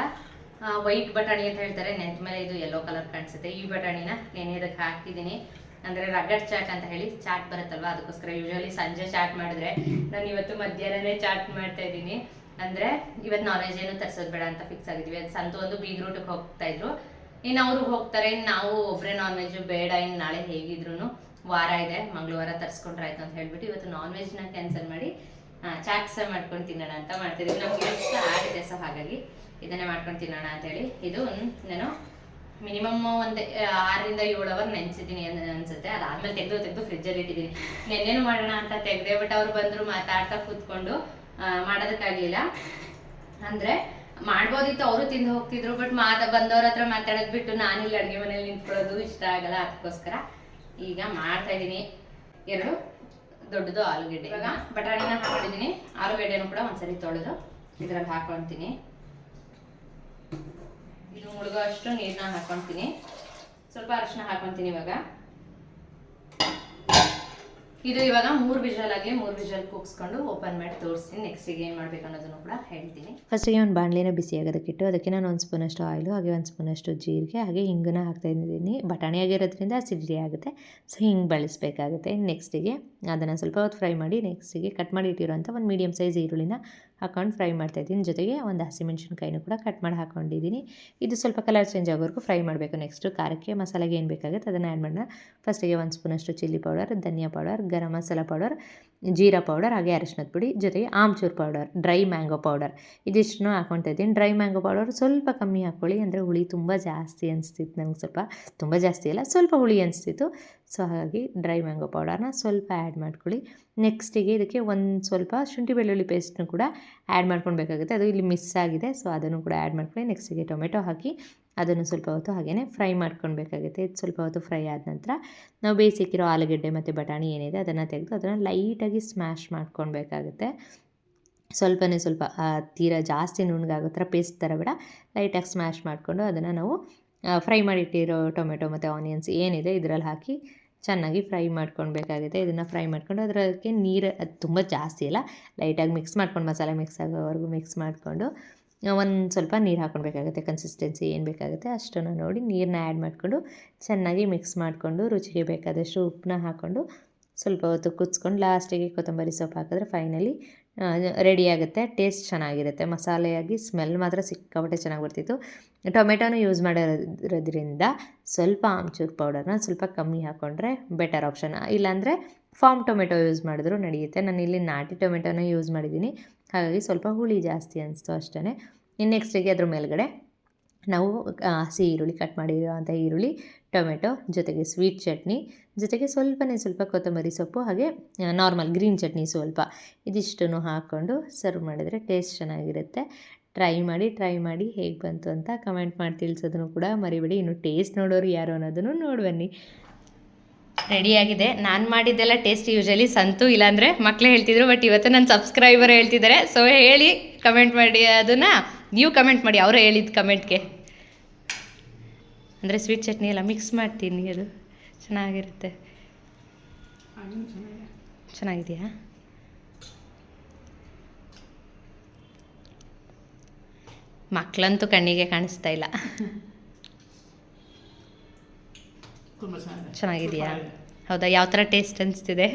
ವೈಟ್ ಬಟಾಣಿ ಅಂತ ಹೇಳ್ತಾರೆ. ನೆಂತ ಮೇಲೆ ಇದು ಯೆಲ್ಲೋ ಕಲರ್ ಕಾಣಿಸುತ್ತೆ. ಈ ಬಟಾಣಿನ ನೆನೆಯೋದಕ್ಕೆ ಹಾಕಿದ್ದೀನಿ. ಅಂದರೆ ರಗಡ್ ಚಾಟ್ ಅಂತ ಹೇಳಿ ಚಾಟ್ ಬರುತ್ತಲ್ವ, ಅದಕ್ಕೋಸ್ಕರ ಯೂಶಲಿ ಸಂಜೆ ಚಾಟ್ ಮಾಡಿದ್ರೆ ನಾನು ಇವತ್ತು ಮಧ್ಯಾಹ್ನನೇ ಚಾಟ್ ಮಾಡ್ತಾ ಇದ್ದೀನಿ. ಅಂದರೆ ಇವತ್ತು ನಾನ್ ವೆಜ್ ಏನು ತರಿಸೋದು ಬೇಡ ಅಂತ ಫಿಕ್ಸ್ ಆಗಿದ್ವಿ. ಅದು ಸಂತು ಒಂದು ಬೀಗ್ ರೂಟಿಗೆ ಹೋಗ್ತಾಯಿದ್ರು. ಇನ್ನು ಅವ್ರಿಗೆ ಹೋಗ್ತಾರೆ, ನಾವು ಒಬ್ಬರೇ ನಾನ್ ವೆಜ್ ಬೇಡ, ಇನ್ನು ನಾಳೆ ಹೇಗಿದ್ರು ವಾರ ಇದೆ, ಮಂಗಳವಾರ ತರಿಸ್ಕೊಂಡ್ರೆ ಆಯ್ತು ಅಂತ ಹೇಳ್ಬಿಟ್ಟು ಇವತ್ತು ನಾನ್ ವೆಜ್ನ ಕ್ಯಾನ್ಸಲ್ ಮಾಡಿ ಚಾಟ್ಸ ಮಾಡ್ಕೊಂಡು ತಿನ್ನೋಣ ಅಂತ ಮಾಡ್ತಿದ್ದೀವಿ. ನಮ್ಗೆ ಇಷ್ಟ ಆಗಿದೆ. ಸೊ ಹಾಗಾಗಿ ಇದನ್ನೇ ಮಾಡ್ಕೊಂಡು ತಿನ್ನೋಣ ಅಂತೇಳಿ. ಇದು ನಾನು ಮಿನಿಮಮ್ ಒಂದು 6 ರಿಂದ 7 ಅವರ್ ನೆನೆಸಿದ್ದೀನಿ ಅನ್ಸುತ್ತೆ. ಅದಾದ್ಮೇಲೆ ತೆಗೆದು ಫ್ರಿಜ್ಜಲ್ಲಿ ಇಟ್ಟಿದ್ದೀನಿ. ನೆನ್ನೆನೂ ಮಾಡೋಣ ಅಂತ ತೆಗೆದೆ. ಬಟ್ ಅವ್ರು ಬಂದರು, ಮಾತಾಡ್ತಾ ಕೂತ್ಕೊಂಡು ಮಾಡೋದಕ್ಕಾಗಲಿಲ್ಲ. ಅಂದರೆ ಮಾಡ್ಬೋದಿತ್ತು, ಅವರು ತಿಂದು ಹೋಗ್ತಿದ್ರು. ಬಟ್ ಬಂದವ್ರ ಹತ್ರ ಮಾತಾಡೋದು ಬಿಟ್ಟು ನಾನಿಲ್ಲಿ ಅಡುಗೆ ಮನೇಲಿ ನಿಂತ್ಕೊಳ್ಳೋದು ಇಷ್ಟ ಆಗಲ್ಲ. ಅದಕ್ಕೋಸ್ಕರ ಈಗ ಮಾಡ್ತಾ ಇದ್ದೀನಿ. 2 ದೊಡ್ಡದು ಆಲೂಗೆಡ್ಡೆ. ಇವಾಗ ಬಟಾಣಿನ ಹಾಕೊಂಡಿದ್ದೀನಿ. ಆಲೂಗೆಡ್ಡೆನೂ ಕೂಡ ಒಂದ್ಸರಿ ತೊಳೆದು ಇದರಲ್ಲಿ ಹಾಕೊಳ್ತೀನಿ. ಇದು ಮುಳುಗೋ ಅಷ್ಟು ನೀರನ್ನ ಹಾಕೊಳ್ತೀನಿ. ಸ್ವಲ್ಪ ಅರಿಶಿನ ಹಾಕೊಳ್ತೀನಿ. ಇದು ಇವಾಗ 3 ವಿಷಲ್ ಆಗಲಿ, 3 ವಿಷಲ್ ಕೂಗಿಸ್ಕೊಂಡು ಓಪನ್ ಮಾಡಿ ತೋರಿಸ್ತೀನಿ. ನೆಕ್ಸ್ಟಿಗೆ ಏನು ಮಾಡಬೇಕು ಅನ್ನೋದನ್ನು ಕೂಡ ಹೇಳ್ತೀನಿ. ಫಸ್ಟಿಗೆ ಒಂದು ಬಾಣಲೆನ ಬಿಸಿ ಆಗೋದಕ್ಕಿಟ್ಟು ಅದಕ್ಕೆ ನಾನು 1 ಸ್ಪೂನಷ್ಟು ಆಯಿಲು, ಹಾಗೆ 1 ಸ್ಪೂನಷ್ಟು ಜೀರಿಗೆ, ಹಾಗೆ ಹಿಂಗನ್ನ ಹಾಕ್ತಾ ಇದ್ದೀನಿ. ಬಟಾಣಿ ಆಗಿರೋದ್ರಿಂದ ಸಿಡ್ಲಿ ಆಗುತ್ತೆ. ಸೊ ಹಿಂಗೆ ಬಳಸಬೇಕಾಗುತ್ತೆ. ನೆಕ್ಸ್ಟಿಗೆ ಅದನ್ನು ಸ್ವಲ್ಪ ಹೊತ್ತು ಫ್ರೈ ಮಾಡಿ, ನೆಕ್ಸ್ಟಿಗೆ ಕಟ್ ಮಾಡಿ ಇಟ್ಟಿರೋಂಥ ಒಂದು ಮೀಡಿಯಮ್ ಸೈಜ್ ಈರುಳ್ಳಿನ ಹಾಕೊಂಡು ಫ್ರೈ ಮಾಡ್ತಾಯಿದ್ದೀನಿ. ಜೊತೆಗೆ ಒಂದು ಹಸಿಮೆಣ್ಸಿನ್ಕಾಯಿನೂ ಕೂಡ ಕಟ್ ಮಾಡಿ ಹಾಕ್ಕೊಂಡಿದ್ದೀನಿ. ಇದು ಸ್ವಲ್ಪ ಕಲರ್ ಚೇಂಜ್ ಆಗೋವರೆಗೂ ಫ್ರೈ ಮಾಡಬೇಕು. ನೆಕ್ಸ್ಟು ಖಾರಕ್ಕೆ ಮಸಾಲೆಗೆ ಏನು ಬೇಕಾಗುತ್ತೆ ಅದನ್ನು ಆ್ಯಡ್ ಮಾಡೋಣ. ಫಸ್ಟಿಗೆ 1 ಸ್ಪೂನಷ್ಟು ಚಿಲ್ಲಿ ಪೌಡರ್, ಧನಿಯಾ powder, garam masala powder, jeera powder, ಹಾಗೆ ಅರಿಶಿನದ ಪುಡಿ, ಜೊತೆಗೆ amchur powder, dry mango powder ಇದಿಷ್ಟನ್ನು ಹಾಕ್ಕೊಳ್ತಾ ಇದ್ದೀನಿ. ಡ್ರೈ ಮ್ಯಾಂಗೋ ಪೌಡರ್ ಸ್ವಲ್ಪ ಕಮ್ಮಿ ಹಾಕ್ಕೊಳ್ಳಿ, ಅಂದರೆ ಹುಳಿ ತುಂಬ ಜಾಸ್ತಿ ಅನಿಸ್ತಿತ್ತು ನನಗೆ. ಸ್ವಲ್ಪ ತುಂಬ ಜಾಸ್ತಿ ಅಲ್ಲ, ಸ್ವಲ್ಪ ಹುಳಿ ಅನಿಸ್ತಿತ್ತು. ಸೊ ಹಾಗಾಗಿ ಡ್ರೈ ಮ್ಯಾಂಗೋ ಪೌಡರ್ನ ಸ್ವಲ್ಪ ಆ್ಯಡ್ ಮಾಡ್ಕೊಳ್ಳಿ. ನೆಕ್ಸ್ಟಿಗೆ ಇದಕ್ಕೆ ಒಂದು ಸ್ವಲ್ಪ ಶುಂಠಿ ಬೆಳ್ಳುಳ್ಳಿ ಪೇಸ್ಟ್ನು ಕೂಡ ಆ್ಯಡ್ ಮಾಡ್ಕೊಳ್ಬೇಕಾಗುತ್ತೆ. ಅದು ಇಲ್ಲಿ ಮಿಸ್ ಆಗಿದೆ. ಸೊ ಅದನ್ನು ಕೂಡ ಆ್ಯಡ್ ಮಾಡ್ಕೊಳ್ಳಿ. ನೆಕ್ಸ್ಟಿಗೆ ಟೊಮೆಟೊ ಹಾಕಿ ಅದನ್ನು ಸ್ವಲ್ಪ ಹೊತ್ತು ಹಾಗೆಯೇ ಫ್ರೈ ಮಾಡ್ಕೊಳ್ಬೇಕಾಗುತ್ತೆ. ಇದು ಸ್ವಲ್ಪ ಹೊತ್ತು ಫ್ರೈ ಆದ ನಂತರ ನಾವು ಬೇಯಿಸಿಕ್ಕಿರೋ ಆಲೂಗೆಡ್ಡೆ ಮತ್ತು ಬಟಾಣಿ ಏನಿದೆ ಅದನ್ನು ತೆಗೆದು ಅದನ್ನು ಲೈಟಾಗಿ ಸ್ಮ್ಯಾಶ್ ಮಾಡ್ಕೊಳ್ಬೇಕಾಗುತ್ತೆ. ಸ್ವಲ್ಪನೇ ಸ್ವಲ್ಪ ತೀರಾ ಜಾಸ್ತಿ ನುಣ್ಣಗಾಗೋ ಥರ ಪೇಸ್ಟ್ ಥರ ಬೇಡ, ಲೈಟಾಗಿ ಸ್ಮ್ಯಾಶ್ ಮಾಡಿಕೊಂಡು ಅದನ್ನು ನಾವು ಫ್ರೈ ಮಾಡಿಟ್ಟಿರೋ ಟೊಮೆಟೊ ಮತ್ತು ಆನಿಯನ್ಸ್ ಏನಿದೆ ಇದರಲ್ಲಿ ಹಾಕಿ ಚೆನ್ನಾಗಿ ಫ್ರೈ ಮಾಡ್ಕೊಳ್ಬೇಕಾಗುತ್ತೆ. ಇದನ್ನು ಫ್ರೈ ಮಾಡ್ಕೊಂಡು ಅದಕ್ಕೆ ನೀರು ಅದು ತುಂಬ ಜಾಸ್ತಿ ಅಲ್ಲ, ಲೈಟಾಗಿ ಮಿಕ್ಸ್ ಮಾಡ್ಕೊಂಡು ಮಸಾಲೆ ಮಿಕ್ಸ್ ಆಗೋವರೆಗೂ ಮಿಕ್ಸ್ ಮಾಡಿಕೊಂಡು ಒಂದು ಸ್ವಲ್ಪ ನೀರು ಹಾಕ್ಕೊಳ್ಬೇಕಾಗುತ್ತೆ. ಕನ್ಸಿಸ್ಟೆನ್ಸಿ ಏನು ಬೇಕಾಗುತ್ತೆ ಅಷ್ಟನ್ನು ನೋಡಿ ನೀರನ್ನ ಆ್ಯಡ್ ಮಾಡಿಕೊಂಡು ಚೆನ್ನಾಗಿ ಮಿಕ್ಸ್ ಮಾಡಿಕೊಂಡು ರುಚಿಗೆ ಬೇಕಾದಷ್ಟು ಉಪ್ಪನ್ನ ಹಾಕ್ಕೊಂಡು ಸ್ವಲ್ಪ ಹೊತ್ತು ಕುದಿಸ್ಕೊಂಡು ಲಾಸ್ಟಿಗೆ ಕೊತ್ತಂಬರಿ ಸೊಪ್ಪು ಹಾಕಿದ್ರೆ ಫೈನಲಿ ರೆಡಿ ಆಗುತ್ತೆ. ಟೇಸ್ಟ್ ಚೆನ್ನಾಗಿರುತ್ತೆ, ಮಸಾಲೆಯಾಗಿ ಸ್ಮೆಲ್ ಮಾತ್ರ ಸಿಕ್ಕಾಪಟ್ಟೆ ಚೆನ್ನಾಗಿ ಬರ್ತಿತ್ತು. ಟೊಮೆಟೊನೂ ಯೂಸ್ ಮಾಡಿರೋದ್ರಿಂದ ಸ್ವಲ್ಪ ಆಮ್ಚೂರ್ ಪೌಡರ್ನ ಸ್ವಲ್ಪ ಕಮ್ಮಿ ಹಾಕ್ಕೊಂಡ್ರೆ ಬೆಟರ್ ಆಪ್ಷನ್. ಇಲ್ಲಾಂದರೆ ಫಾರ್ಮ್ ಟೊಮೆಟೊ ಯೂಸ್ ಮಾಡಿದ್ರು ನಡೆಯುತ್ತೆ. ನಾನು ಇಲ್ಲಿ ನಾಟಿ ಟೊಮೆಟೊನ ಯೂಸ್ ಮಾಡಿದ್ದೀನಿ, ಹಾಗಾಗಿ ಸ್ವಲ್ಪ ಹುಳಿ ಜಾಸ್ತಿ ಅನಿಸ್ತು ಅಷ್ಟೇ. ಇನ್ನು ನೆಕ್ಸ್ಟಿಗೆ ಅದ್ರ ಮೇಲ್ಗಡೆ ನಾವು ಹಸಿ ಈರುಳ್ಳಿ, ಕಟ್ ಮಾಡಿರೋವಂಥ ಈರುಳ್ಳಿ, ಟೊಮೆಟೊ ಜೊತೆಗೆ ಸ್ವೀಟ್ ಚಟ್ನಿ ಜೊತೆಗೆ ಸ್ವಲ್ಪ ಕೊತ್ತಂಬರಿ ಸೊಪ್ಪು, ಹಾಗೆ ನಾರ್ಮಲ್ ಗ್ರೀನ್ ಚಟ್ನಿ ಸ್ವಲ್ಪ, ಇದಿಷ್ಟನ್ನು ಹಾಕ್ಕೊಂಡು ಸರ್ವ್ ಮಾಡಿದರೆ ಟೇಸ್ಟ್ ಚೆನ್ನಾಗಿರುತ್ತೆ. ಟ್ರೈ ಮಾಡಿ ಹೇಗೆ ಬಂತು ಅಂತ ಕಮೆಂಟ್ ಮಾಡಿ ತಿಳಿಸೋದನ್ನು ಕೂಡ ಮರಿಬೇಡಿ. ಇನ್ನು ಟೇಸ್ಟ್ ನೋಡೋರು ಯಾರು ಅನ್ನೋದನ್ನು ನೋಡ್ಬನ್ನಿ. ರೆಡಿಯಾಗಿದೆ. ನಾನು ಮಾಡಿದ್ದೆಲ್ಲ ಟೇಸ್ಟ್ ಯೂಶಲಿ ಸಂತು, ಇಲ್ಲಾಂದರೆ ಮಕ್ಕಳೇ ಹೇಳ್ತಿದ್ರು, ಬಟ್ ಇವತ್ತು ನನ್ನ ಸಬ್ಸ್ಕ್ರೈಬರ್ ಹೇಳ್ತಿದ್ದಾರೆ. ಸೊ ಹೇಳಿ ಕಮೆಂಟ್ ಮಾಡಿ, ಅದನ್ನು ನೀವು ಕಮೆಂಟ್ ಮಾಡಿ ಅವರೇ ಹೇಳಿದ ಕಮೆಂಟ್ಗೆ. ಅಂದರೆ ಸ್ವೀಟ್ ಚಟ್ನಿ ಎಲ್ಲ ಮಿಕ್ಸ್ ಮಾಡ್ತೀನಿ, ಅದು ಚೆನ್ನಾಗಿರುತ್ತೆ. ಚೆನ್ನಾಗಿದೆಯಾ? ಮಕ್ಕಳಂತೂ ಕಣ್ಣಿಗೆ ಕಾಣಿಸ್ತಾ ಇಲ್ಲ. ಚೆನ್ನಾಗಿದೆಯಾ? ಹೌದಾ? ಯಾವ ಥರ ಟೇಸ್ಟ್ ಅನಿಸ್ತಿದೆ?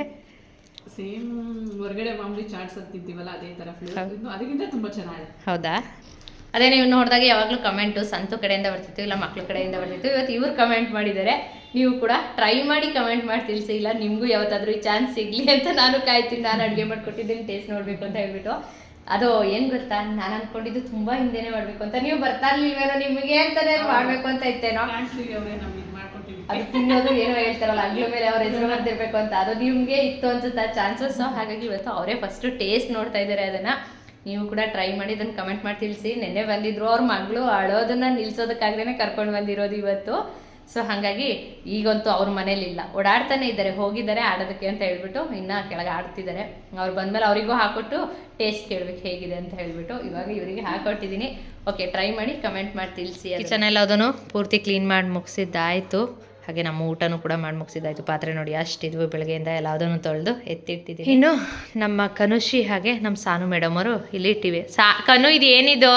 ಸೇಮ್ ಹೊರಗಡೆ ಮಾಮೂಲಿ ಚಾಟ್ಸ್ ಅಂತಿದ್ದೀವಲ್ಲ ಅದೇ ಥರ ಅದಕ್ಕಿಂತ ತುಂಬ ಚೆನ್ನಾಗಿದೆ. ಹೌದಾ? ಅದೇ ನೀವು ನೋಡಿದಾಗ ಯಾವಾಗಲೂ ಕಮೆಂಟು ಸಂತು ಕಡೆಯಿಂದ ಬರ್ತಿತ್ತು, ಇಲ್ಲ ಮಕ್ಳ ಕಡೆಯಿಂದ ಬರ್ತಿತ್ತು. ಇವತ್ತು ಇವ್ರು ಕಮೆಂಟ್ ಮಾಡಿದ್ದಾರೆ. ನೀವು ಕೂಡ ಟ್ರೈ ಮಾಡಿ ಕಮೆಂಟ್ ಮಾಡಿ ತಿಳಿಸಿ. ಇಲ್ಲ ನಿಮಗೂ ಯಾವತ್ತಾದರೂ ಈ ಚಾನ್ಸ್ ಸಿಗಲಿ ಅಂತ ನಾನು ಕಾಯ್ತೀನಿ. ನಾನು ಅಡುಗೆ ಮಾಡಿಕೊಟ್ಟಿದ್ದೀನಿ, ಟೇಸ್ಟ್ ನೋಡಬೇಕು ಅಂತ ಹೇಳ್ಬಿಟ್ಟು. ಅದು ಏನು ಗೊತ್ತಾ, ನಾನು ಅಂದ್ಕೊಂಡಿದ್ದು ತುಂಬ ಹಿಂದೆನೇ ಮಾಡಬೇಕು ಅಂತ. ನೀವು ಬರ್ತಾ ಇರ್ಲಿಲ್ವೇನೋ, ನಿಮಗೆ ಅಂತಲೇ ಮಾಡಬೇಕು ಅಂತ ಇತ್ತೇನೋ. ಅದು ತಿನ್ನೋದು ಏನೋ ಹೇಳ್ತಾರಲ್ಲ, ಅಗ್ಲ ಮೇಲೆ ಅವ್ರ ಹೆಸರು ಬರ್ತಿರ್ಬೇಕು ಅಂತ, ಅದು ನಿಮಗೆ ಇತ್ತು ಅನ್ಸುತ್ತೆ ಆ ಚಾನ್ಸಸ್. ಹಾಗಾಗಿ ಇವತ್ತು ಅವರೇ ಫಸ್ಟು ಟೇಸ್ಟ್ ನೋಡ್ತಾ ಇದ್ದಾರೆ. ಅದನ್ನು ನೀವು ಕೂಡ ಟ್ರೈ ಮಾಡಿ ಅದನ್ನು ಕಮೆಂಟ್ ಮಾಡಿ ತಿಳಿಸಿ. ನೆನ್ನೆ ಬಂದಿದ್ರು, ಅವ್ರ ಮಗಳು ಅಳೋದನ್ನು ನಿಲ್ಸೋದಕ್ಕಾಗದೇ ಕರ್ಕೊಂಡು ಬಂದಿರೋದು ಇವತ್ತು. ಸೊ ಹಾಗಾಗಿ ಈಗಂತೂ ಅವ್ರ ಮನೇಲಿಲ್ಲ, ಓಡಾಡ್ತಾನೆ ಇದ್ದಾರೆ, ಹೋಗಿದ್ದಾರೆ ಆಡೋದಕ್ಕೆ ಅಂತ ಹೇಳ್ಬಿಟ್ಟು. ಇನ್ನು ಕೆಳಗೆ ಆಡ್ತಿದ್ದಾರೆ. ಅವ್ರು ಬಂದಮೇಲೆ ಅವರಿಗೂ ಹಾಕೊಟ್ಟು ಟೇಸ್ಟ್ ಕೇಳಬೇಕು ಹೇಗಿದೆ ಅಂತ ಹೇಳ್ಬಿಟ್ಟು ಇವಾಗ ಇವರಿಗೆ ಹಾಕೊಟ್ಟಿದ್ದೀನಿ. ಓಕೆ, ಟ್ರೈ ಮಾಡಿ ಕಮೆಂಟ್ ಮಾಡಿ ತಿಳಿಸಿ. ಕಿಚನ್ ಎಲ್ಲ ಅದನ್ನು ಪೂರ್ತಿ ಕ್ಲೀನ್ ಮಾಡಿ ಮುಗಿಸಿದ್ದಾಯಿತು. ಹಾಗೆ ನಮ್ಮ ಊಟನೂ ಕೂಡ ಮಾಡಿ ಮುಗಿಸಿದ್ದಾಯಿತು. ಪಾತ್ರೆ ನೋಡಿ ಅಷ್ಟಿದ್ವು, ಬೆಳಗ್ಗೆಯಿಂದ ಎಲ್ಲದನ್ನು ತೊಳೆದು ಎತ್ತಿಟ್ಟಿದ್ದೀನಿ. ಇನ್ನು ನಮ್ಮ ಕನುಷಿ ಹಾಗೆ ನಮ್ಮ ಸಾನು ಮೇಡಮ್ ಅವರು ಇಲ್ಲಿ ಇಟ್ಟಿವೆ. ಕನು, ಇದು ಏನಿದು?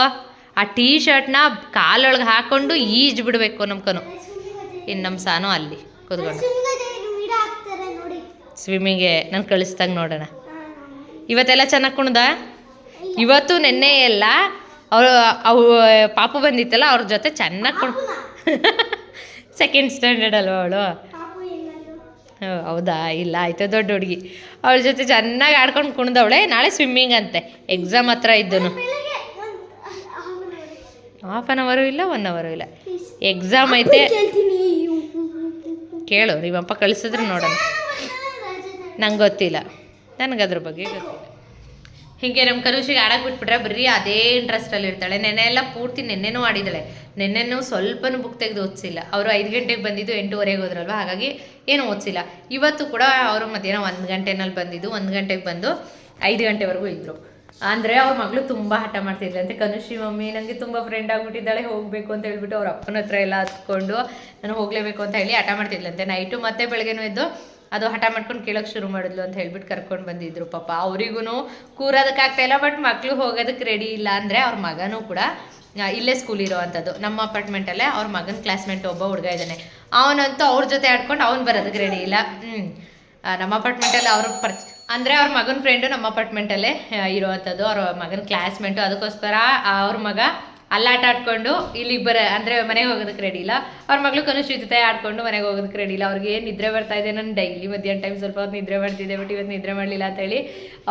ಆ ಟೀ ಶರ್ಟ್ನ ಕಾಲೊಳಗೆ ಹಾಕ್ಕೊಂಡು ಈಜ್ ಬಿಡಬೇಕು ನಮ್ಮ ಕನು. ಇನ್ನು ನಮ್ಮ ಸಾನು ಅಲ್ಲಿ ಕೂತ್ಕೊಂಡು ಸ್ವಿಮ್ಮಿಂಗ್ಗೆ ನಾನು ಕಳಿಸ್ದಾಗ ನೋಡೋಣ. ಇವತ್ತೆಲ್ಲ ಚೆನ್ನಾಗಿ ಕುಣ್ದ. ಇವತ್ತು ನೆನ್ನೆ ಎಲ್ಲ ಅವು ಪಾಪು ಬಂದಿತ್ತಲ್ಲ, ಅವ್ರ ಜೊತೆ ಚೆನ್ನಾಗಿ ಸೆಕೆಂಡ್ ಸ್ಟ್ಯಾಂಡರ್ಡ್ ಅಲ್ವ ಅವಳು? ಹೌದಾ? ಇಲ್ಲ, ಆಯ್ತು, ದೊಡ್ಡ ಹುಡುಗಿ. ಅವಳ ಜೊತೆ ಚೆನ್ನಾಗಿ ಆಡ್ಕೊಂಡು ಕುಣ್ದವಳೆ. ನಾಳೆ ಸ್ವಿಮ್ಮಿಂಗ್ ಅಂತೆ, ಎಕ್ಸಾಮ್ ಹತ್ರ ಇದ್ದನು. 1/2 ಅವರು ಇಲ್ಲ, 1 ಅವರು ಇಲ್ಲ, ಎಕ್ಸಾಮ್ ಐತೆ. ಕೇಳು, ನಿಮ್ಮಪ್ಪ ಕಳಿಸಿದ್ರೆ ನೋಡೋಣ. ನಂಗೆ ಗೊತ್ತಿಲ್ಲ, ನನಗದ್ರ ಬಗ್ಗೆ ಗೊತ್ತಿಲ್ಲ. ಹೀಗೆ ನಮ್ಮ ಕನುಷಿಗೆ ಆಡಕ್ಕೆ ಬಿಟ್ಬಿಟ್ರೆ ಬರೀ ಅದೇ ಇಂಟ್ರೆಸ್ಟಲ್ಲಿ ಇರ್ತಾಳೆ. ನೆನ್ನೆ ಎಲ್ಲ ಪೂರ್ತಿ ನೆನ್ನೆನೂ ಆಡಿದ್ದಾಳೆ. ನೆನ್ನೆನೂ ಸ್ವಲ್ಪನೂ ಬುಕ್ ತೆಗೆದು ಓದಿಸಿಲ್ಲ. ಅವರು 5 ಗಂಟೆಗೆ ಬಂದಿದ್ದು, 8:15 ಹೋದ್ರಲ್ವ, ಹಾಗಾಗಿ ಏನು ಓದಿಸಿಲ್ಲ. ಇವತ್ತು ಕೂಡ ಅವರು ಮಧ್ಯಾಹ್ನ 1 ಗಂಟೆನಲ್ಲಿ ಬಂದಿದ್ದು. 1 ಗಂಟೆಗೆ ಬಂದು 5 ಗಂಟೆವರೆಗೂ ಇದ್ದರು. ಅಂದರೆ ಅವ್ರ ಮಗಳು ತುಂಬ ಹಠ ಮಾಡ್ತಿದ್ಲಂತೆ. ಕನುಷಿ ಮಮ್ಮಿ ನನಗೆ ತುಂಬ ಫ್ರೆಂಡ್ ಆಗಿಬಿಟ್ಟಿದ್ದಾಳೆ, ಹೋಗಬೇಕು ಅಂತ ಹೇಳ್ಬಿಟ್ಟು ಅವ್ರ ಅಪ್ಪನ ಹತ್ರ ಎಲ್ಲ ಹತ್ಕೊಂಡು ನಾನು ಹೋಗಲೇಬೇಕು ಅಂತ ಹೇಳಿ ಹಠ ಮಾಡ್ತಿದ್ಲಂತೆ. ನೈಟು ಮತ್ತೆ ಬೆಳಗ್ಗೆನೂ ಎದ್ದು ಅದು ಹಠ ಮಾಡ್ಕೊಂಡು ಕೇಳೋಕ್ಕೆ ಶುರು ಮಾಡಿದ್ಲು ಅಂತ ಹೇಳ್ಬಿಟ್ಟು ಕರ್ಕೊಂಡು ಬಂದಿದ್ರು. ಪಾಪ ಅವರಿಗೂ ಕೂರೋದಕ್ಕಾಗ್ತಾಯಿಲ್ಲ, ಬಟ್ ಮಕ್ಕಳು ಹೋಗೋದಕ್ಕೆ ರೆಡಿ ಇಲ್ಲ. ಅಂದರೆ ಅವ್ರ ಮಗನೂ ಕೂಡ ಇಲ್ಲೇ ಸ್ಕೂಲ್ ಇರೋವಂಥದ್ದು, ನಮ್ಮ ಅಪಾರ್ಟ್ಮೆಂಟಲ್ಲೇ. ಅವ್ರ ಮಗನ ಕ್ಲಾಸ್ಮೇಟ್ ಒಬ್ಬ ಹುಡುಗ ಇದ್ದಾನೆ. ಅವನಂತೂ ಅವ್ರ ಜೊತೆ ಆಡ್ಕೊಂಡು ಅವ್ನು ಬರೋದಕ್ಕೆ ರೆಡಿ ಇಲ್ಲ. ನಮ್ಮ ಅಪಾರ್ಟ್ಮೆಂಟಲ್ಲಿ ಅವ್ರ ಅಂದರೆ ಅವ್ರ ಮಗನ ಫ್ರೆಂಡು ನಮ್ಮ ಅಪಾರ್ಟ್ಮೆಂಟಲ್ಲೇ ಇರೋವಂಥದ್ದು, ಅವ್ರ ಮಗನ ಕ್ಲಾಸ್ಮೇಟು. ಅದಕ್ಕೋಸ್ಕರ ಅವ್ರ ಮಗ ಅಲ್ಲಿ ಆಟ ಆಡ್ಕೊಂಡು ಇಲ್ಲಿಗೆ ಅಂದರೆ ಮನೆಗೆ ಹೋಗೋದಕ್ಕೆ ರೆಡಿ ಇಲ್ಲ. ಅವ್ರ ಮಗಳು ಕನುಷಿ ಜೊತೆ ಆಡ್ಕೊಂಡು ಮನೆಗೆ ಹೋಗೋದಕ್ಕೆ ರೆಡಿ ಇಲ್ಲ. ಅವ್ರಿಗೆ ನಿದ್ರೆ ಬರ್ತಾ ಇದೆ. ನಾನು ಡೈಲಿ ಮಧ್ಯಾಹ್ನ ಟೈಮ್ ಸ್ವಲ್ಪ ಹೊತ್ತು ನಿದ್ರೆ ಮಾಡ್ತಿದ್ದೆ, ಬಟ್ ಇವತ್ತು ನಿದ್ರೆ ಮಾಡಲಿಲ್ಲ ಅಂತೇಳಿ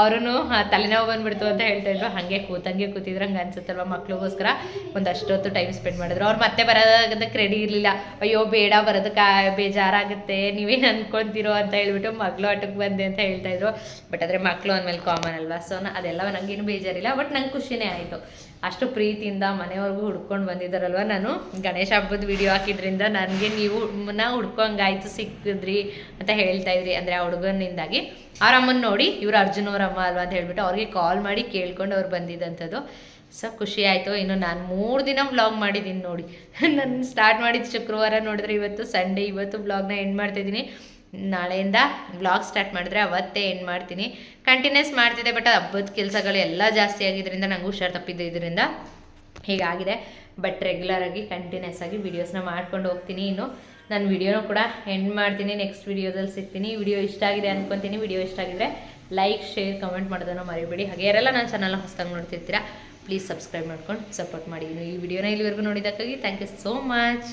ಅವ್ರೂ ತಲೆನೋವು ಬಂದುಬಿಡ್ತು ಅಂತ ಹೇಳ್ತಾ ಇದ್ರು. ಹಾಗೆ ಕೂತಿದ್ರು. ಹಂಗೆ ಅನ್ಸುತ್ತಲ್ವ, ಮಕ್ಳಿಗೋಸ್ಕರ ಒಂದಷ್ಟೊತ್ತು ಟೈಮ್ ಸ್ಪೆಂಡ್ ಮಾಡಿದ್ರು. ಅವ್ರು ಮತ್ತೆ ಬರೋದಕ್ಕೆ ರೆಡಿ ಇರಲಿಲ್ಲ. ಅಯ್ಯೋ ಬೇಡ, ಬರೋದಕ್ಕೆ ಬೇಜಾರಾಗುತ್ತೆ, ನೀವೇನು ಅಂದ್ಕೊಳ್ತಿರೋ ಅಂತ ಹೇಳ್ಬಿಟ್ಟು ಮಗಳು ಆಟಕ್ಕೆ ಬಂದೆ ಅಂತ ಹೇಳ್ತಾಯಿದ್ರು. ಬಟ್ ಆದರೆ ಮಕ್ಕಳು ಅಂದಮೇಲೆ ಕಾಮನ್ ಅಲ್ವಾ. ಸೊ ಅದೆಲ್ಲ ನನಗೇನು ಬೇಜಾರಿಲ್ಲ, ಬಟ್ ನಂಗೆ ಖುಷಿನೇ ಆಯಿತು. ಅಷ್ಟು ಪ್ರೀತಿಯಿಂದ ಮನೆಯವ್ರಿಗೂ ಹುಡ್ಕೊಂಡು ಬಂದಿದ್ದಾರಲ್ವ. ನಾನು ಗಣೇಶ ಹಬ್ಬದ ವಿಡಿಯೋ ಹಾಕಿದ್ರಿಂದ ನನಗೆ ನೀವು ಹುಡ್ಕೊಂಗಾಯ್ತು, ಸಿಕ್ಕಿದ್ರಿ ಅಂತ ಹೇಳ್ತಾಯಿದ್ರಿ. ಅಂದರೆ ಆ ಹುಡುಗನಿಂದಾಗಿ ಅವ್ರ ಅಮ್ಮನ ನೋಡಿ ಇವರು ಅರ್ಜುನ್ ಅವ್ರ ಅಮ್ಮ ಅಲ್ವಾ ಅಂತ ಹೇಳ್ಬಿಟ್ಟು ಅವ್ರಿಗೆ ಕಾಲ್ ಮಾಡಿ ಕೇಳ್ಕೊಂಡು ಅವ್ರು ಬಂದಿದ್ದಂಥದ್ದು. ಸೊ ಖುಷಿ ಆಯಿತು. ಇನ್ನು ನಾನು 3 ದಿನ ವ್ಲಾಗ್ ಮಾಡಿದ್ದೀನಿ ನೋಡಿ. ನಾನು ಸ್ಟಾರ್ಟ್ ಮಾಡಿದ್ದು ಶುಕ್ರವಾರ, ನೋಡಿದ್ರೆ ಇವತ್ತು ಸಂಡೇ. ಇವತ್ತು ವ್ಲಾಗ್ನ ಎಂಡ್ ಮಾಡ್ತಾಯಿದ್ದೀನಿ. ನಾಳೆಯಿಂದ ವ್ಲಾಗ್ ಸ್ಟಾರ್ಟ್ ಮಾಡಿದ್ರೆ ಅವತ್ತೇ ಎಂಡ್ ಮಾಡ್ತೀನಿ. ಕಂಟಿನ್ಯೂಸ್ ಮಾಡ್ತಿದ್ದೆ, ಬಟ್ ಹಬ್ಬದ ಕೆಲಸಗಳು ಎಲ್ಲ ಜಾಸ್ತಿ ಆಗಿದ್ದರಿಂದ ನಂಗೆ ಹುಷಾರು ತಪ್ಪಿದ್ದು ಇದರಿಂದ ಹೀಗಾಗಿದೆ. ಬಟ್ ರೆಗ್ಯುಲರಾಗಿ ಕಂಟಿನ್ಯೂಸ್ ಆಗಿ ವೀಡಿಯೋಸ್ನ ಮಾಡ್ಕೊಂಡು ಹೋಗ್ತೀನಿ. ಇನ್ನು ನಾನು ವಿಡಿಯೋನೂ ಕೂಡ ಎಂಡ್ ಮಾಡ್ತೀನಿ. ನೆಕ್ಸ್ಟ್ ವಿಡಿಯೋದಲ್ಲಿ ಸಿಗ್ತೀನಿ. ವಿಡಿಯೋ ಇಷ್ಟ ಆಗಿದೆ ಅಂದ್ಕೊತೀನಿ. ವಿಡಿಯೋ ಇಷ್ಟ ಆಗಿದ್ರೆ ಲೈಕ್, ಶೇರ್, ಕಮೆಂಟ್ ಮಾಡೋದನ್ನು ಮರಿಬೇಡಿ. ಹಾಗೆ ಯಾರೆಲ್ಲ ನನ್ನ ಚಾನಲ್ನ ಹೊಸದಾಗಿ ನೋಡ್ತಿರ್ತೀರಾ ಪ್ಲೀಸ್ ಸಬ್ಸ್ಕ್ರೈಬ್ ಮಾಡ್ಕೊಂಡು ಸಪೋರ್ಟ್ ಮಾಡಿ. ಇನ್ನು ಈ ವಿಡಿಯೋನ ಇಲ್ಲಿವರೆಗೂ ನೋಡಿದ್ದಕ್ಕಾಗಿ ಥ್ಯಾಂಕ್ ಯು ಸೋ ಮಚ್.